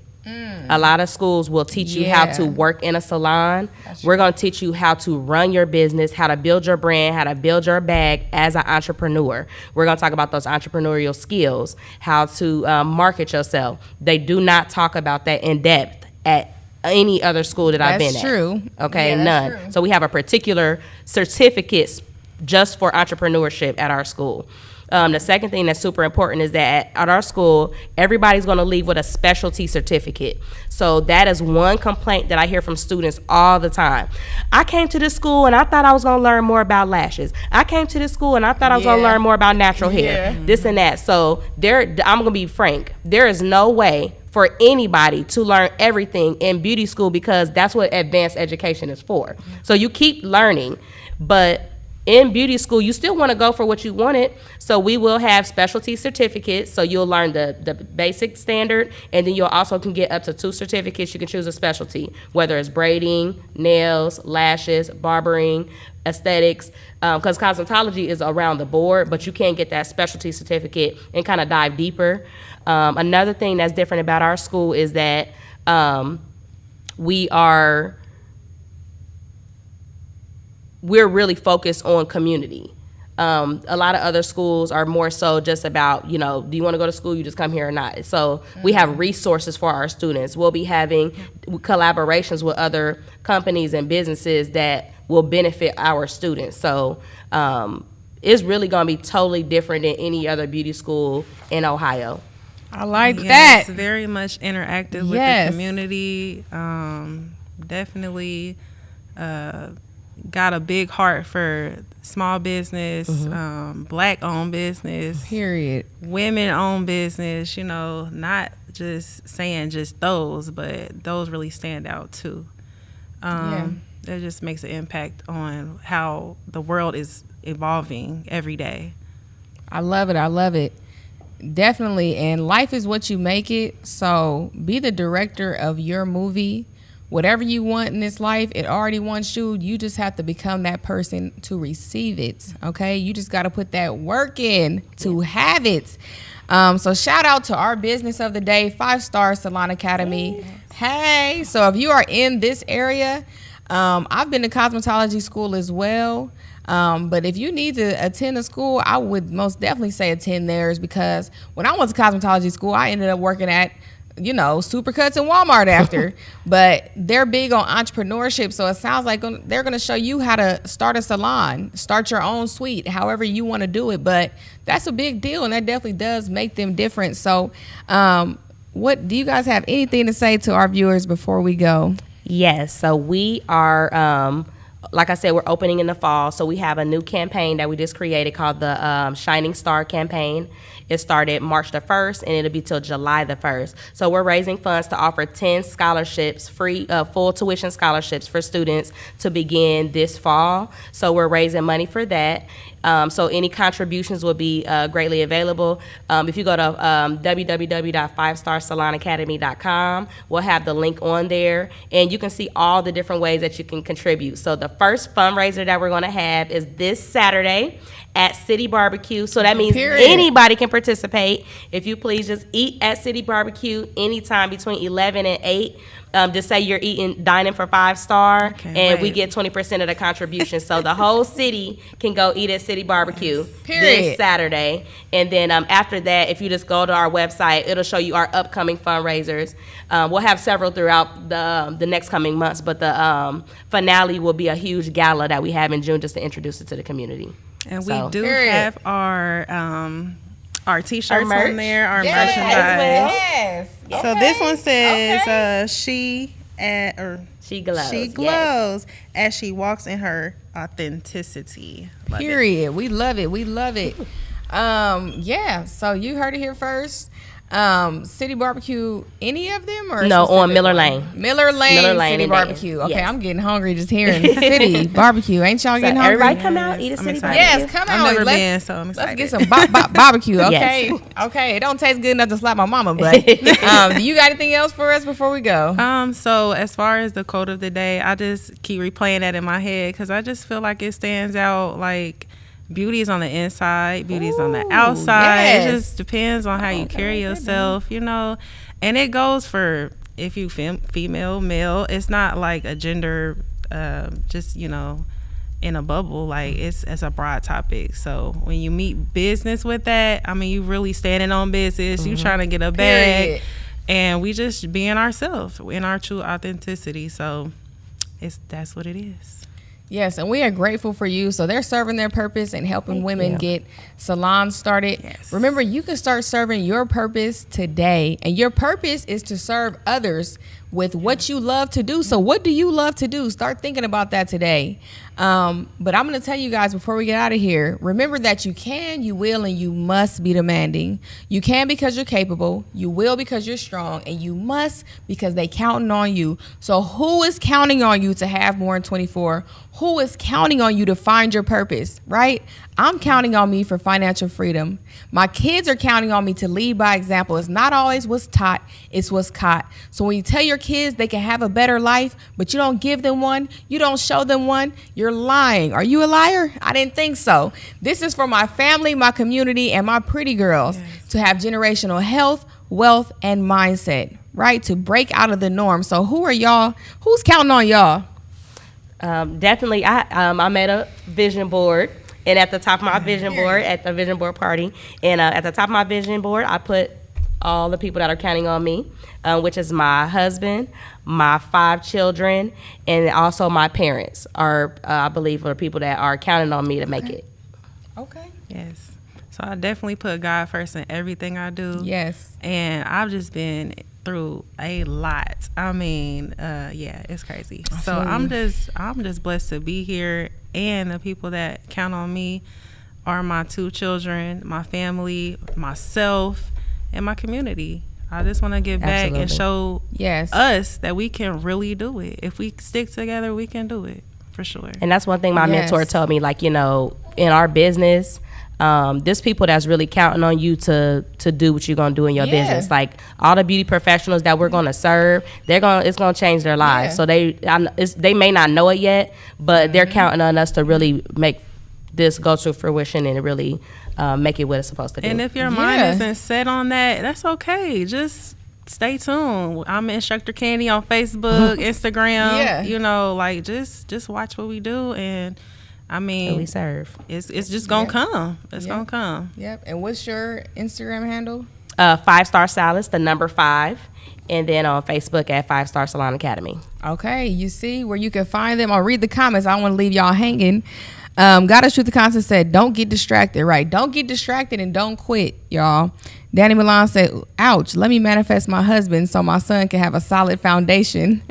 A lot of schools will teach you how to work in a salon. We're going to teach you how to run your business, how to build your brand, how to build your bag as an entrepreneur. We're going to talk about those entrepreneurial skills, how to market yourself. They do not talk about that in depth at any other school that I've been at.
That's true.
Okay,
Yeah,
none.
that's true.
So we have a particular certificates just for entrepreneurship at our school. The second thing that's super important is that at our school, everybody's going to leave with a specialty certificate. So that is one complaint that I hear from students all the time. I came to this school and I thought I was going to learn more about lashes. I came to this school and I thought I was going to learn more about natural hair, this and that. So I'm going to be frank. There is no way for anybody to learn everything in beauty school because that's what advanced education is for. So you keep learning, but in beauty school, you still want to go for what you wanted. So we will have specialty certificates. So you'll learn the basic standard, and then you'll also can get up to 2 certificates. You can choose a specialty, whether it's braiding, nails, lashes, barbering, aesthetics, because cosmetology is around the board, but you can get that specialty certificate and kind of dive deeper. Another thing that's different about our school is that we're really focused on community. A lot of other schools are more so just about, you know, do you want to go to school? You just come here or not. So we have resources for our students. We'll be having collaborations with other companies and businesses that will benefit our students. So it's really going to be totally different than any other beauty school in Ohio.
I like that.
It's very much interactive with the community. Definitely got a big heart for small business, Black-owned business.
Period.
Women-owned business, you know, not just saying just those, but those really stand out too. It just makes an impact on how the world is evolving every day.
I love it. I love it. Definitely. And life is what you make it. So be the director of your movie. Whatever you want in this life, it already wants you. You just have to become that person to receive it. Okay? You just got to put that work in to have it. So shout out to our business of the day, 5-Star Salon Academy. Hey, so if you are in this area, I've been to cosmetology school as well. But if you need to attend a school, I would most definitely say attend theirs, because when I went to cosmetology school, I ended up working at, Supercuts and Walmart after. But they're big on entrepreneurship, so it sounds like they're going to show you how to start a salon, start your own suite, however you want to do it. But that's a big deal, and that definitely does make them different. So what do you guys have anything to say to our viewers before we go?
Yes, so we are, like I said, we're opening in the fall. So we have a new campaign that we just created called the Shining Star Campaign. It started March the 1st, and it'll be till July the 1st. So we're raising funds to offer 10 scholarships, free full tuition scholarships for students to begin this fall. So we're raising money for that. So any contributions will be greatly available. If you go to www.5starsalonacademy.com, we'll have the link on there, and you can see all the different ways that you can contribute. So the first fundraiser that we're going to have is this Saturday at City Barbecue. So that means anybody can participate. If you please just eat at City Barbecue anytime between 11 and 8. Just say you're dining for 5-Star, we get 20% of the contribution. So the whole city can go eat at City Barbecue this Saturday. And then after that, if you just go to our website, it'll show you our upcoming fundraisers. We'll have several throughout the next coming months, but the finale will be a huge gala that we have in June just to introduce it to the community.
And we do have our T-shirts on there, our merchandise.
Yes.
So this one says she glows. She glows as she walks in her authenticity.
Period. We love it. We love it. So you heard it here first. City Barbecue, any of them, or
no, on Miller Lane.
Miller Lane City Barbecue. Okay, yes. I'm getting hungry just hearing City Barbecue. Ain't y'all getting hungry?
Everybody come out, eat a City Barbecue.
Yes, come out.
I've never been, so I'm excited.
Let's get some barbecue. Okay,
Yes.
Okay. It don't taste good enough to slap my mama, but do you got anything else for us before we go?
So as far as the quote of the day, I just keep replaying that in my head because I just feel like it stands out. Like, beauty is on the inside, beauty is on the outside.
Yes.
It just depends on how you carry yourself, and it goes for if you female, male. It's not like a gender, just in a bubble. Like it's a broad topic. So when you meet business with that, I mean, you really standing on business. You trying to get a bag,
Period.
and we just being ourselves in our true authenticity. So that's what it is.
Yes, and we are grateful for you. So they're serving their purpose and helping women get salons started.
Yes.
Remember, you can start serving your purpose today. And your purpose is to serve others with what you love to do. So what do you love to do? Start thinking about that today. But I'm going to tell you guys before we get out of here, remember that you can, you will, and you must be demanding. You can because you're capable. You will because you're strong. And you must because they counting on you. So who is counting on you to have more in 24? Who is counting on you to find your purpose, right? I'm counting on me for financial freedom. My kids are counting on me to lead by example. It's not always what's taught, it's what's caught. So when you tell your kids they can have a better life, but you don't give them one, you don't show them one, you're lying. Are you a liar? I didn't think so. This is for my family, my community, and my pretty girls to have generational health, wealth, and mindset, right? To break out of the norm. So who are y'all? Who's counting on y'all?
Definitely, I made a vision board, and at the top of my vision board, at the vision board party, and at the top of my vision board, I put all the people that are counting on me, which is my husband, my 5 children, and also my parents are, I believe, are people that are counting on me to make it.
Okay.
Yes. So I definitely put God first in everything I do.
Yes.
And I've just been through a lot. I mean, it's crazy. So I'm just blessed to be here, and the people that count on me are my 2 children, my family, myself, and my community. I just want to give back and show us that we can really do it. If we stick together, we can do it for sure.
And that's one thing my mentor told me, like, in our business, There's people that's really counting on you to do what you're gonna do in your
Yeah.
business. Like all the beauty professionals that we're gonna serve, it's gonna change their lives.
Yeah.
So they may not know it yet, but they're counting on us to really make this go to fruition and really make it what it's supposed to do.
And if your mind isn't set on that, that's okay. Just stay tuned. I'm Instructor Candy on Facebook, Instagram.
Yeah.
You know, like just watch what we do, and I mean,
And we serve.
It's just gonna come. It's
Yep.
gonna come.
Yep. And what's your Instagram handle?
5-Star Stylist, the number 5, and then on Facebook at 5-Star Salon Academy.
Okay, you see where you can find them. I'll read the comments. I don't want to leave y'all hanging. Goddess Truth the Constant said, don't get distracted, right? Don't get distracted and don't quit, y'all. Danny Milan said, ouch, let me manifest my husband so my son can have a solid foundation.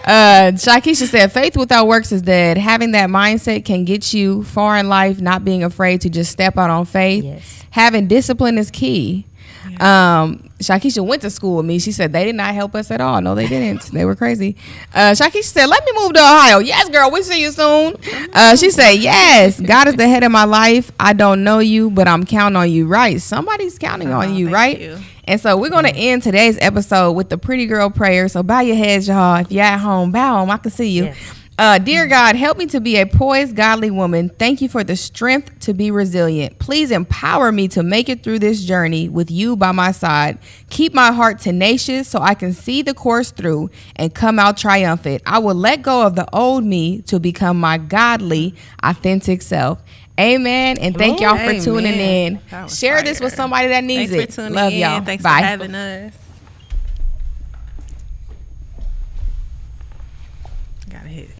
Shakisha said, faith without works is dead. Having that mindset can get you far in life, not being afraid to just step out on faith.
Yes.
Having discipline is key. Shakisha went to school with me. She said they did not help us at all. No, they didn't. They were crazy. Shakisha said, let me move to Ohio. Yes, girl, we'll see you soon. She said, yes, God is the head of my life. I don't know you, but I'm counting on you. Right. Somebody's counting on you, right?
you.
And so we're going to end today's episode with the pretty girl prayer. So bow your heads, y'all. If you're at home, bow them. I can see you.
Yes.
Dear God, help me to be a poised, godly woman. Thank you for the strength to be resilient. Please empower me to make it through this journey with you by my side. Keep my heart tenacious so I can see the course through and come out triumphant. I will let go of the old me to become my godly, authentic self. Amen. And thank y'all for tuning in.
That was
Share this
fire.
with somebody that needs
Thanks for
it.
tuning
Love
in.
y'all.
Thanks
Bye.
for having us. Gotta hit it.